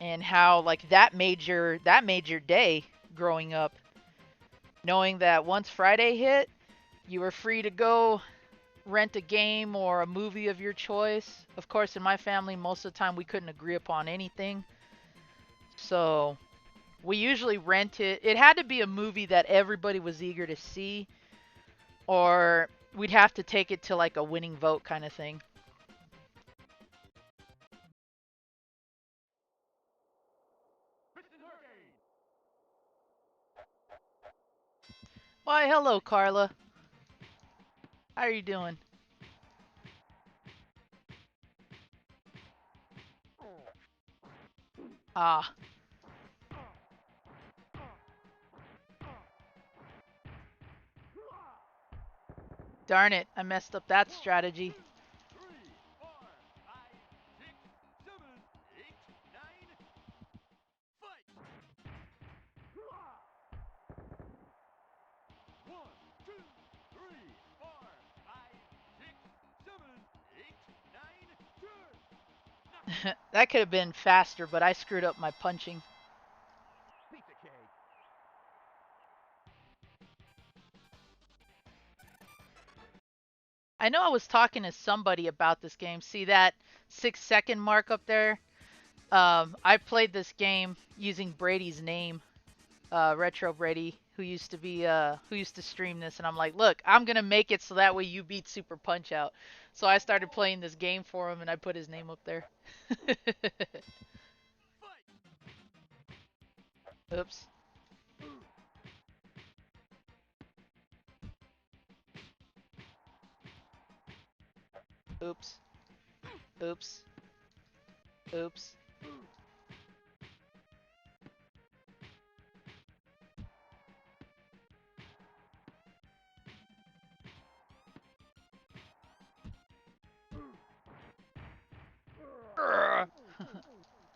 and how like that made your day growing up, knowing that once Friday hit, you were free to go rent a game or a movie of your choice. Of course, in my family, most of the time we couldn't agree upon anything. So we usually rented. It had to be a movie that everybody was eager to see, or we'd have to take it to like a winning vote kind of thing. Why, hello, Carla. How are you doing? Ah, darn it. I messed up that strategy. That could have been faster, but I screwed up my punching. I know I was talking to somebody about this game. See that 6 second mark up there? I played this game using Brady's name, Retro Brady, who used to stream this, and I'm like, look, I'm gonna make it so that way you beat Super Punch Out. So I started playing this game for him, and I put his name up there. Oops. Oops. Oops. Oops.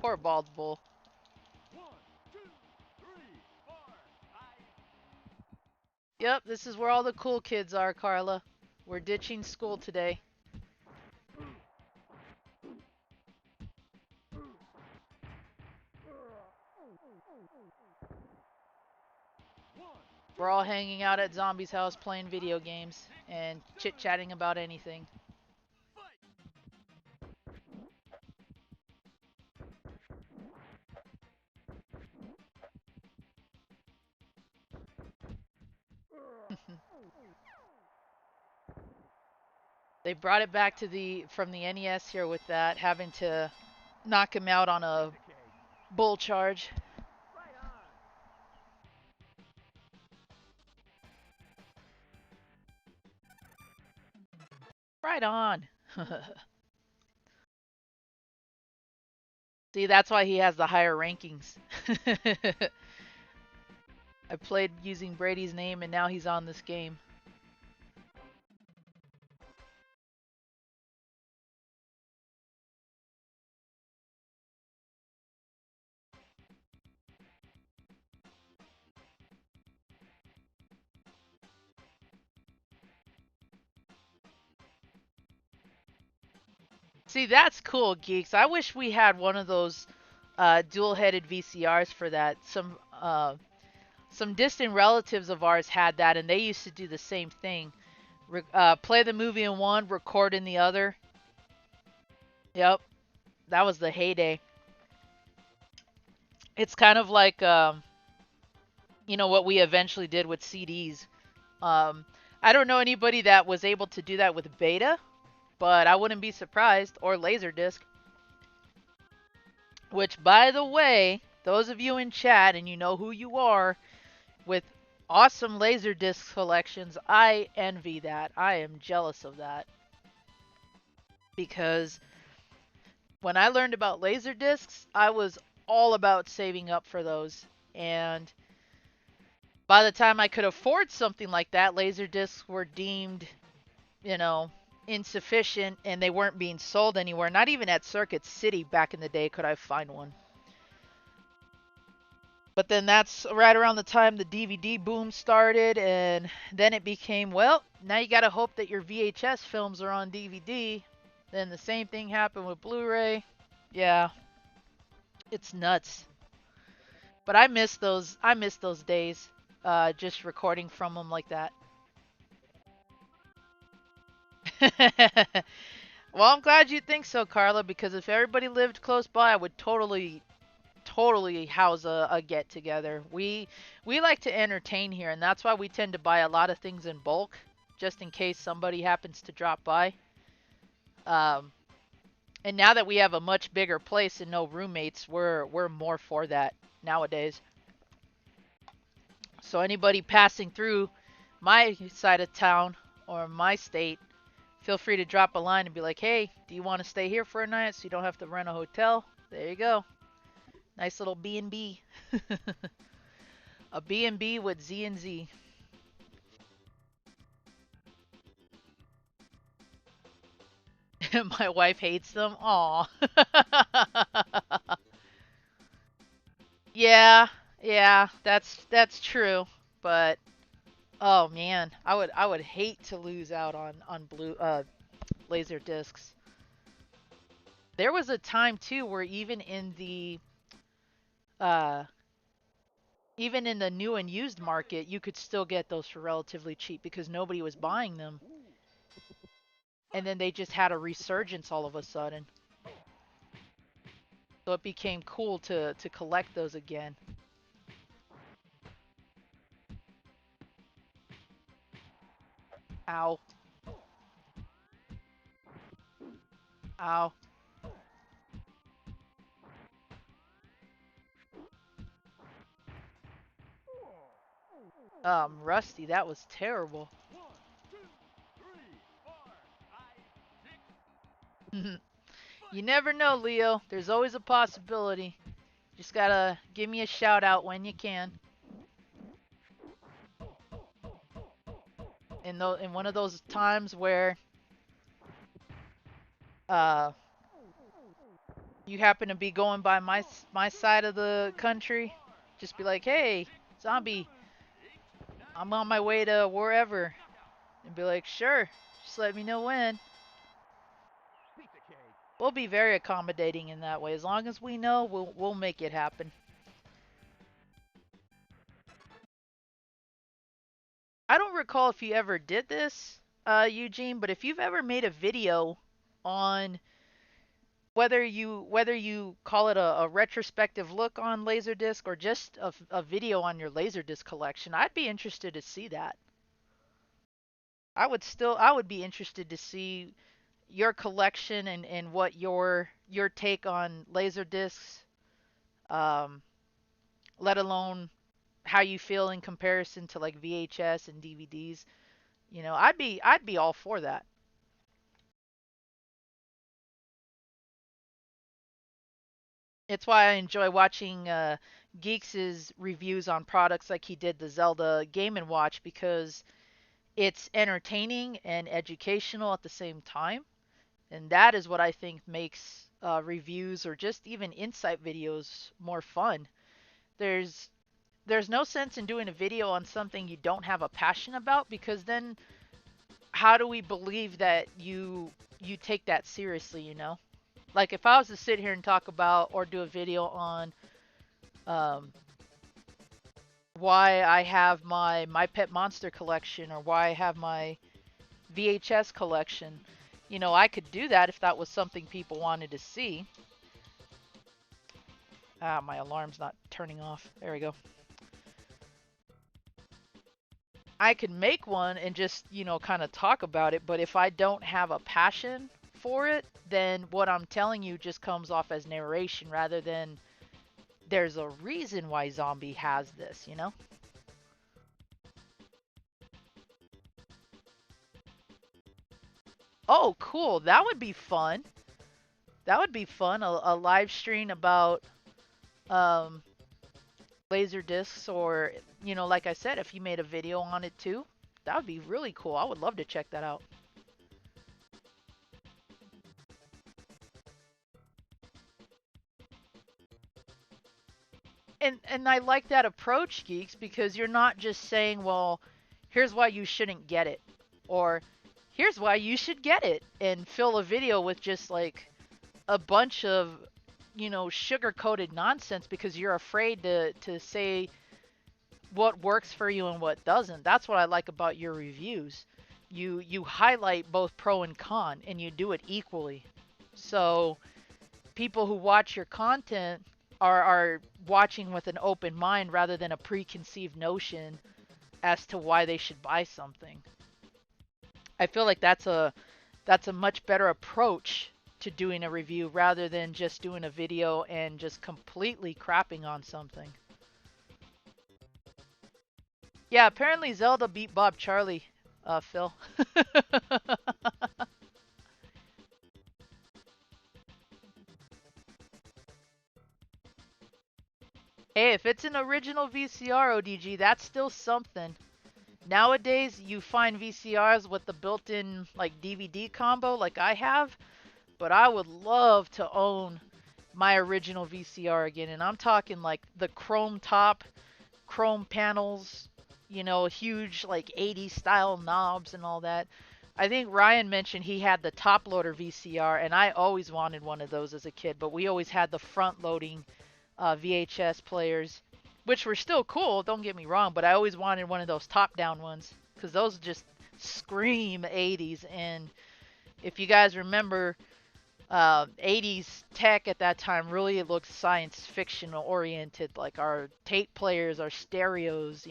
Poor bald bull. Yep, this is where all the cool kids are, Carla. We're ditching school today. We're all hanging out at Zombie's house playing video games and chit-chatting about anything. They brought it back to the from the NES here with that, having to knock him out on a Bull charge. Right on. See, that's why he has the higher rankings. I played using Brady's name and now he's on this game. See, that's cool, geeks. I wish we had one of those dual-headed VCRs for that. Some distant relatives of ours had that, and they used to do the same thing. Play the movie in one, record in the other. Yep, that was the heyday. It's kind of like what we eventually did with CDs. Um, I don't know anybody that was able to do that with Beta, but I wouldn't be surprised. Or Laserdisc. Which, by the way, those of you in chat, and you know who you are, with awesome Laserdisc collections, I envy that. I am jealous of that. Because when I learned about Laserdiscs, I was all about saving up for those. And by the time I could afford something like that, Laserdiscs were deemed, you know, insufficient and they weren't being sold anywhere. Not even at Circuit City back in the day could I find one. But then that's right around the time the DVD boom started, and then it became, well, now you gotta hope that your VHS films are on DVD. Then the same thing happened with Blu-ray. Yeah, it's nuts. But I miss those. I miss those days. Just recording from them like that. Well, I'm glad you think so, Carla. Because if everybody lived close by, I would totally house a get together. We like to entertain here, and that's why we tend to buy a lot of things in bulk, just in case somebody happens to drop by. Um, and now that we have a much bigger place and no roommates, we're more for that nowadays. So anybody passing through my side of town or my state, feel free to drop a line and be like, "Hey, do you want to stay here for a night so you don't have to rent a hotel?" There you go. Nice little B&B. A B&B with Z and Z. My wife hates them. Aw. Yeah, yeah, that's true. But oh man, I would hate to lose out on blue laser discs. There was a time too where uh even in the new and used market, you could still get those for relatively cheap because nobody was buying them. And then they just had a resurgence all of a sudden. So it became cool to collect those again. Ow. Ow. Rusty, that was terrible. You never know, Leo. There's always a possibility. Just gotta give me a shout out when you can. In one of those times where uh you happen to be going by my side of the country, just be like, "Hey, zombie, I'm on my way to wherever," and be like, "Sure, just let me know when." We'll be very accommodating in that way. As long as we know, we'll make it happen. I don't recall if you ever did this, Eugene, but if you've ever made a video on whether you call it a retrospective look on Laserdisc or just a video on your Laserdisc collection, I'd be interested to see that. I would be interested to see your collection and what your take on Laserdiscs um, let alone how you feel in comparison to like VHS and DVDs. I'd be all for that. It's why I enjoy watching Geeks' reviews on products like he did the Zelda Game and Watch, because it's entertaining and educational at the same time. And that is what I think makes reviews or just even insight videos more fun. There's there's no sense in doing a video on something you don't have a passion about, because then how do we believe that you take that seriously, you know? Like if I was to sit here and talk about or do a video on um, why I have my pet monster collection or why I have my VHS collection, I could do that if that was something people wanted to see. Ah, my alarm's not turning off. There we go. I could make one and just, kind of talk about it, but if I don't have a passion for it, then what I'm telling you just comes off as narration rather than there's a reason why Zombie has this, you know? Oh, cool. That would be fun. That would be fun. A live stream about um, laser discs, or, like I said, if you made a video on it too, that would be really cool. I would love to check that out. And I like that approach, Geeks, because you're not just saying, well, here's why you shouldn't get it, or here's why you should get it, and fill a video with just like a bunch of, sugar coated nonsense because you're afraid to say what works for you and what doesn't. That's what I like about your reviews. You highlight both pro and con, and you do it equally. So people who watch your content are watching with an open mind rather than a preconceived notion as to why they should buy something. I feel like that's a much better approach to doing a review rather than just doing a video and just completely crapping on something. Yeah, apparently Zelda beat Bob Charlie, Phil. Hey, if it's an original VCR ODG, that's still something. Nowadays, you find VCRs with the built-in like DVD combo like I have, but I would love to own my original VCR again, and I'm talking like the chrome top, chrome panels, huge like 80s style knobs and all that. I think Ryan mentioned he had the top loader VCR, and I always wanted one of those as a kid, but we always had the front loading VHS players, which were still cool, don't get me wrong, but I always wanted one of those top down ones because those just scream 80s. And if you guys remember, 80s tech at that time really looked science fiction oriented, like our tape players, our stereos,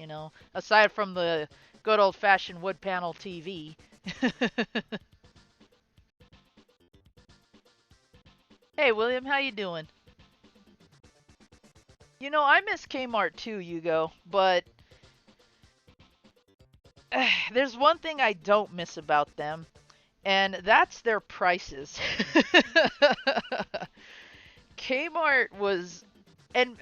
aside from the good old fashioned wood panel TV. Hey William, how you doing? I miss Kmart too, Hugo, but there's one thing I don't miss about them, and that's their prices. Kmart was, and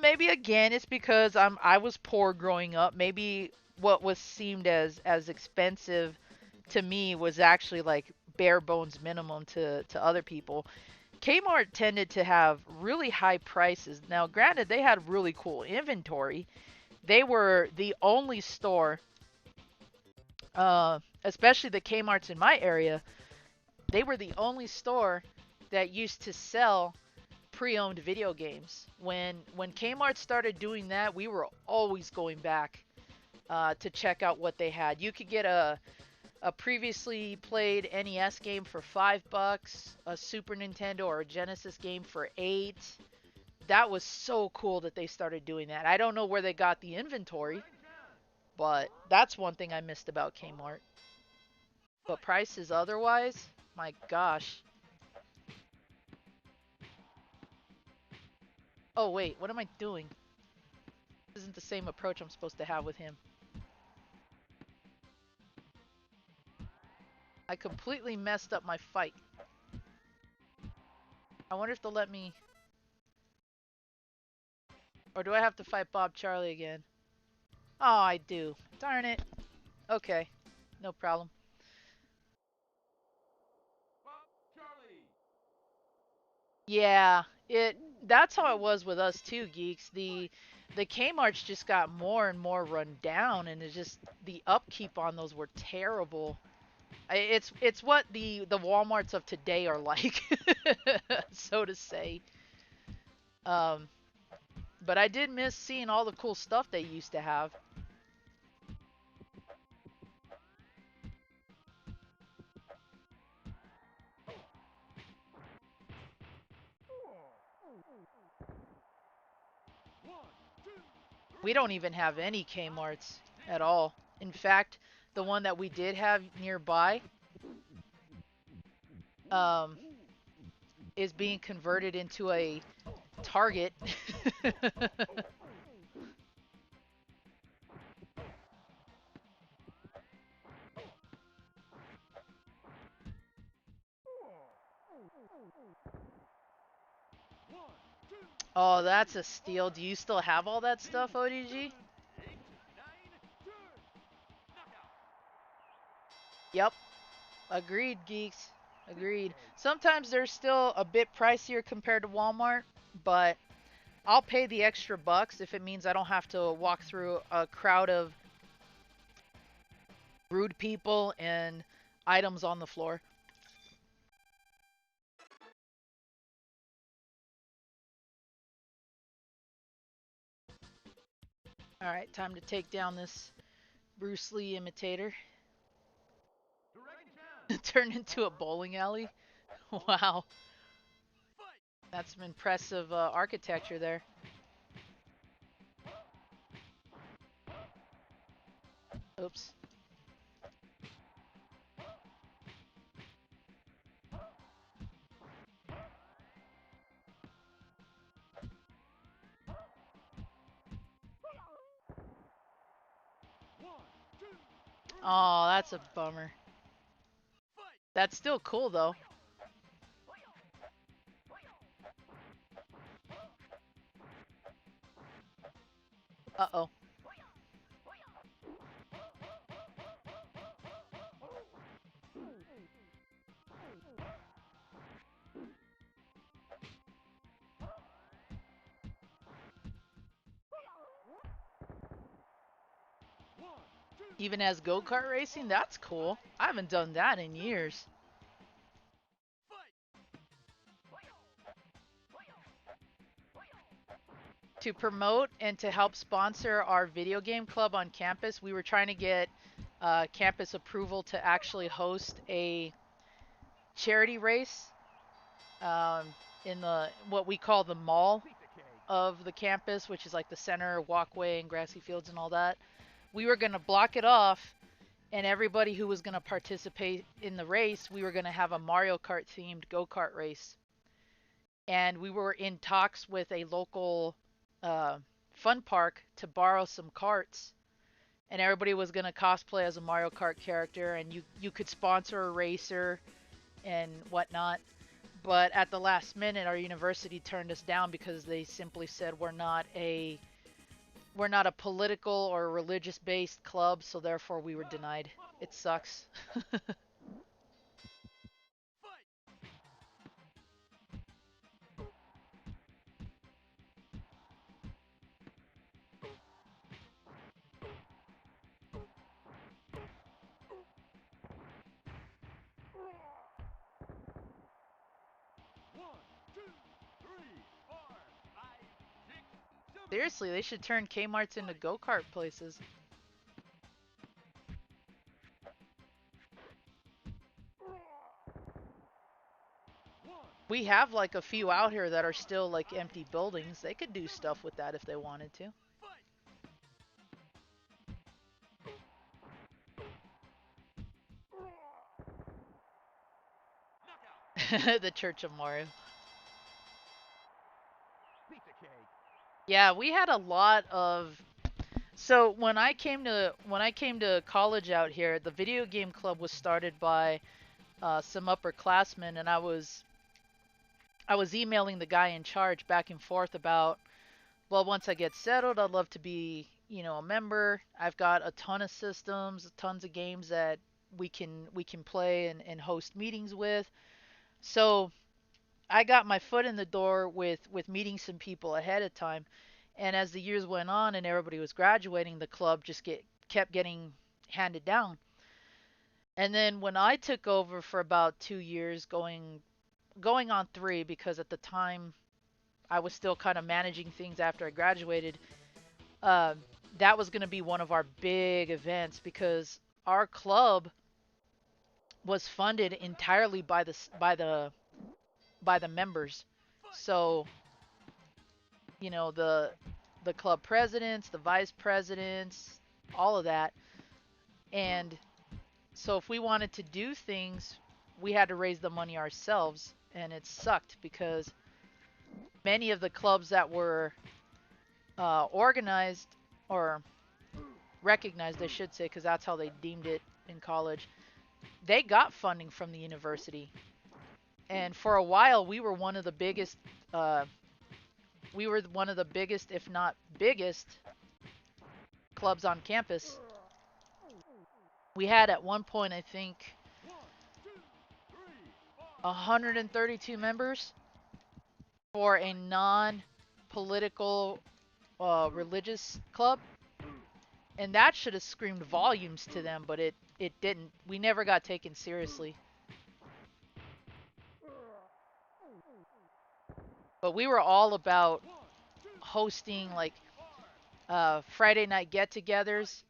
maybe again it's because I was poor growing up. Maybe what was seemed as expensive to me was actually like bare bones minimum to other people. Kmart tended to have really high prices. Now, granted, they had really cool inventory. They were the only store, especially the Kmart's in my area, they were the only store that used to sell pre-owned video games. When Kmart started doing that, we were always going back to check out what they had. You could get a previously played NES game for $5, a Super Nintendo or a Genesis game for 8. That was so cool that they started doing that. I don't know where they got the inventory, but that's one thing I missed about Kmart. But prices otherwise, my gosh. Oh, wait, what am I doing? This isn't the same approach I'm supposed to have with him. I completely messed up my fight. I wonder if they'll let me... Or do I have to fight Bob Charlie again? Oh, I do. Darn it. Okay. No problem. Yeah, that's how it was with us too, geeks. The Kmart's just got more and more run down, and it's just the upkeep on those were terrible. It's what the Walmarts of today are like, so to say. Um, but I did miss seeing all the cool stuff they used to have. We don't even have any Kmart's at all. In fact, the one that we did have nearby um, is being converted into a Target. Oh, that's a steal. Do you still have all that stuff, ODG? Yep. Agreed, geeks. Agreed. Sometimes they're still a bit pricier compared to Walmart, but I'll pay the extra bucks if it means I don't have to walk through a crowd of rude people and items on the floor. Alright, time to take down this Bruce Lee imitator. Turn into a bowling alley? Wow. That's some impressive architecture there. Oops. Oh, that's a bummer. That's still cool, though. Uh-oh. Even as go-kart racing? That's cool. I haven't done that in years. To promote and to help sponsor our video game club on campus, we were trying to get campus approval to actually host a charity race um, in the what we call the mall of the campus, which is like the center walkway and grassy fields and all that. We were going to block it off, and everybody who was going to participate in the race, we were going to have a Mario Kart themed go-kart race. And we were in talks with a local uh, fun park to borrow some carts, and everybody was going to cosplay as a Mario Kart character, and you could sponsor a racer and whatnot. But at the last minute, our university turned us down because they simply said we're not a political or religious based club, so therefore we were denied. It sucks. Seriously, they should turn Kmart's into go-kart places. We have like a few out here that are still like empty buildings. They could do stuff with that if they wanted to. The Church of Mario. Yeah, we had a lot of. So when I came to college out here, the video game club was started by some upperclassmen, and I was emailing the guy in charge back and forth about, well, once I get settled, I'd love to be, a member. I've got a ton of systems, tons of games that we can play and host meetings with. So I got my foot in the door with meeting some people ahead of time. And as the years went on and everybody was graduating, the club just kept getting handed down. And then when I took over for about 2 years, going on three, because at the time I was still kind of managing things after I graduated. Uh, that was going to be one of our big events because our club was funded entirely by the members. So the club presidents, the vice presidents, all of that. And so if we wanted to do things, we had to raise the money ourselves, and it sucked because many of the clubs that were organized or recognized, I should say, because that's how they deemed it in college, they got funding from the university. And for a while, we were one of the biggest. We were one of the biggest, if not biggest, clubs on campus. We had at one point, I think, 132 members for a non-political religious club, and that should have screamed volumes to them, but it didn't. We never got taken seriously. But we were all about hosting like Friday night get-togethers,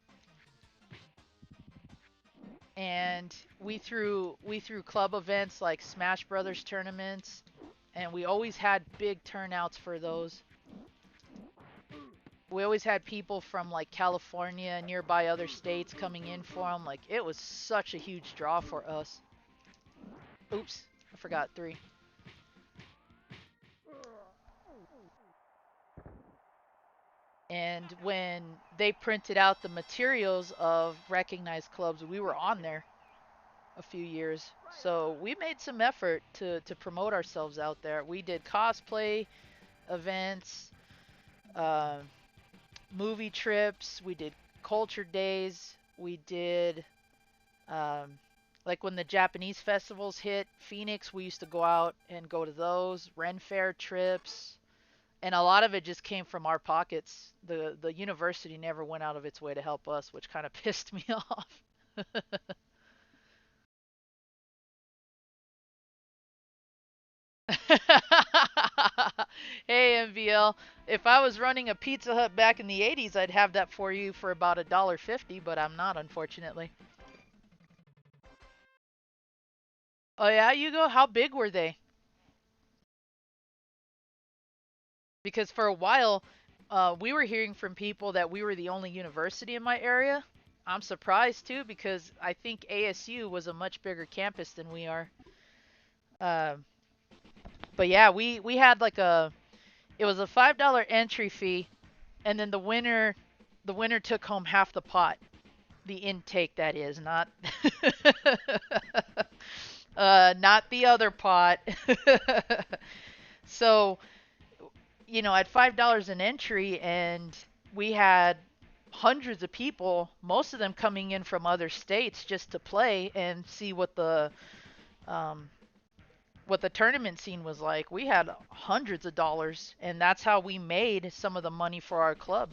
and we threw club events like Smash Brothers tournaments, and we always had big turnouts for those. We always had people from like California and nearby other states coming in for them. Like it was such a huge draw for us. Oops, I forgot three. And when they printed out the materials of recognized clubs, we were on there a few years. So we made some effort to promote ourselves out there. We did cosplay events, uh, movie trips, we did culture days, we did um, like when the Japanese festivals hit Phoenix, we used to go out and go to those Ren Fair trips, and a lot of it just came from our pockets. The university never went out of its way to help us, which kind of pissed me off. Hey MVL, if I was running a Pizza Hut back in the 80s, I'd have that for you for about $1.50, but I'm not, unfortunately. Oh yeah, you go. How big were they? Because for a while, we were hearing from people that we were the only university in my area. I'm surprised too because I think ASU was a much bigger campus than we are. Uh, but yeah, we had like it was a $5 entry fee, and then the winner took home half the pot. The intake, that is, not not the other pot. So at $5 an entry, and we had hundreds of people, most of them coming in from other states just to play and see um, what the tournament scene was like. We had hundreds of dollars, and that's how we made some of the money for our club.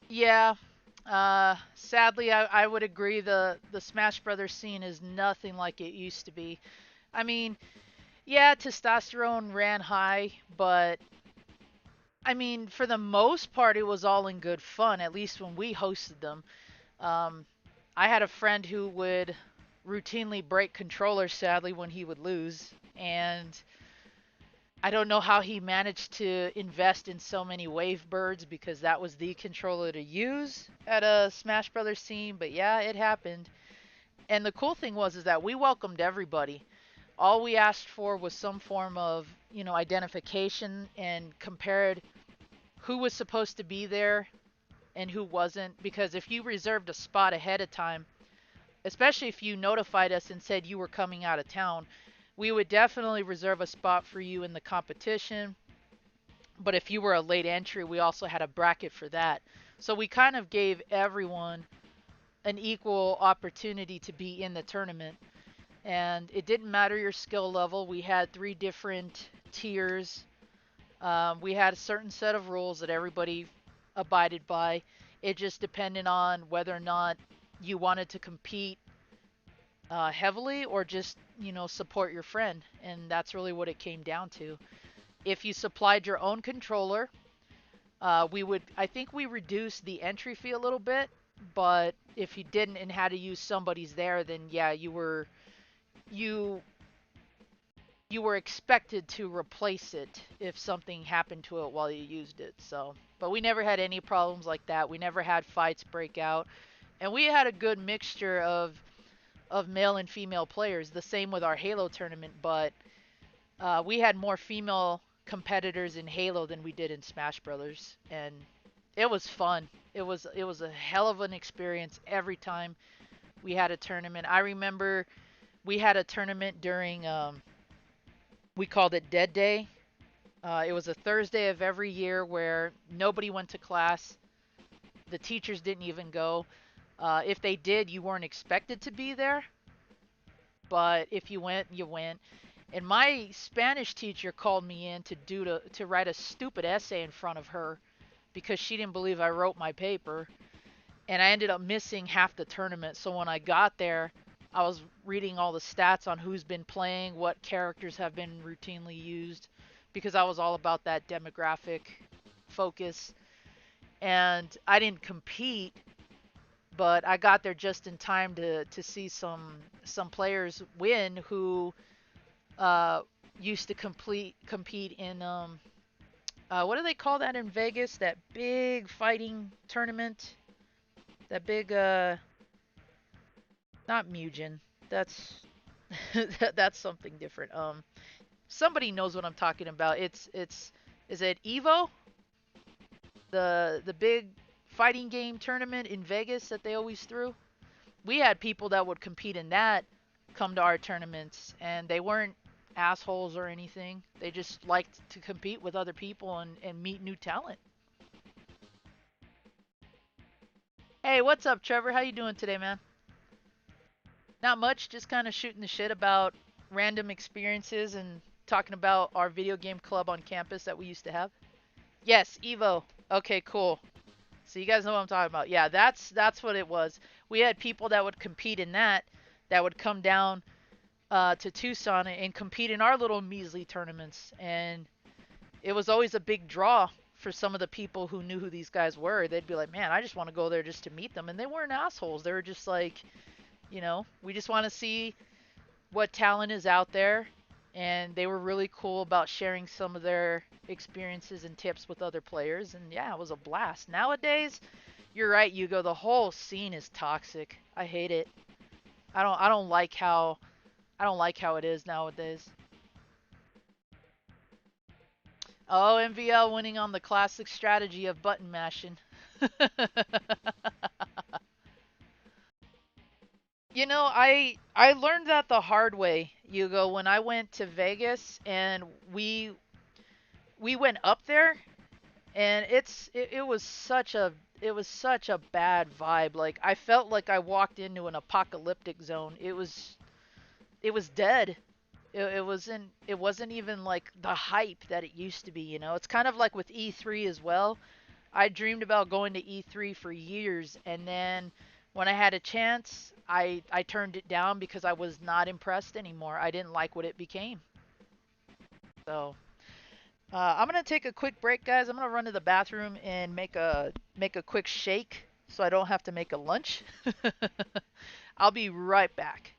Yeah. sadly, I would agree the Smash Brothers scene is nothing like it used to be. I mean, yeah, testosterone ran high, but I mean, for the most part, it was all in good fun. At least when we hosted them. Um, I had a friend who would routinely break controllers, sadly, when he would lose, and I don't know how he managed to invest in so many wave birds because that was the controller to use at a Smash Brothers scene. But yeah, it happened. And the cool thing was is that we welcomed everybody. All we asked for was some form of, identification and compared who was supposed to be there and who wasn't. Because if you reserved a spot ahead of time, especially if you notified us and said you were coming out of town, we would definitely reserve a spot for you in the competition. But if you were a late entry, we also had a bracket for that. So we kind of gave everyone an equal opportunity to be in the tournament. And it didn't matter your skill level. We had 3 different tiers. We had a certain set of rules that everybody abided by. It just depended on whether or not you wanted to compete heavily or just, support your friend. And that's really what it came down to. If you supplied your own controller, I think we reduced the entry fee a little bit, but if you didn't and had to use somebody's there, then yeah, you you were expected to replace it if something happened to it while you used it. So, but we never had any problems like that. We never had fights break out, and we had a good mixture of male and female players. The same with our Halo tournament, but we had more female competitors in Halo than we did in Smash Brothers, and it was fun. It was a hell of an experience every time we had a tournament. I remember we had a tournament during we called it Dead Day. It was a Thursday of every year where nobody went to class. The teachers didn't even go. If they did, you weren't expected to be there, but if you went, you went. And my Spanish teacher called me in to write a stupid essay in front of her because she didn't believe I wrote my paper. And I ended up missing half the tournament. So when I got there, I was reading all the stats on who's been playing, what characters have been routinely used, because I was all about that demographic focus. And I didn't compete, but I got there just in time to see some players win who uh, used to compete in what do they call that in Vegas? That big fighting tournament. That big not Mugen. That's that's something different. Somebody knows what I'm talking about. It's is it Evo? The big fighting game tournament in Vegas that they always threw. We had people that would compete in that come to our tournaments, and they weren't assholes or anything. They just liked to compete with other people and meet new talent. Hey, what's up, Trevor? How you doing today, man? Not much, just kind of shooting the shit about random experiences and talking about our video game club on campus that we used to have. Yes, Evo. Okay, cool. So you guys know what I'm talking about. Yeah, that's what it was. We had people that would compete in that would come down to Tucson and compete in our little measly tournaments, and it was always a big draw for some of the people who knew who these guys were. They'd be like, "Man, I just want to go there just to meet them," and they weren't assholes. They were just like, we just want to see what talent is out there, and they were really cool about sharing some of their experiences and tips with other players, and yeah, it was a blast. Nowadays, you're right, Hugo, the whole scene is toxic. I hate it. I don't like how it is nowadays. Oh, MVL winning on the classic strategy of button mashing. I learned that the hard way, Hugo, when I went to Vegas and we went up there, and it was such a bad vibe. Like I felt like I walked into an apocalyptic zone. It was dead. It wasn't even like the hype that it used to be. It's kind of like with E3 as well. I dreamed about going to E3 for years, and then When I had a chance, I turned it down because I was not impressed anymore. I didn't like what it became. So I'm gonna take a quick break, guys. I'm gonna run to the bathroom and make a quick shake so I don't have to make a lunch. I'll be right back.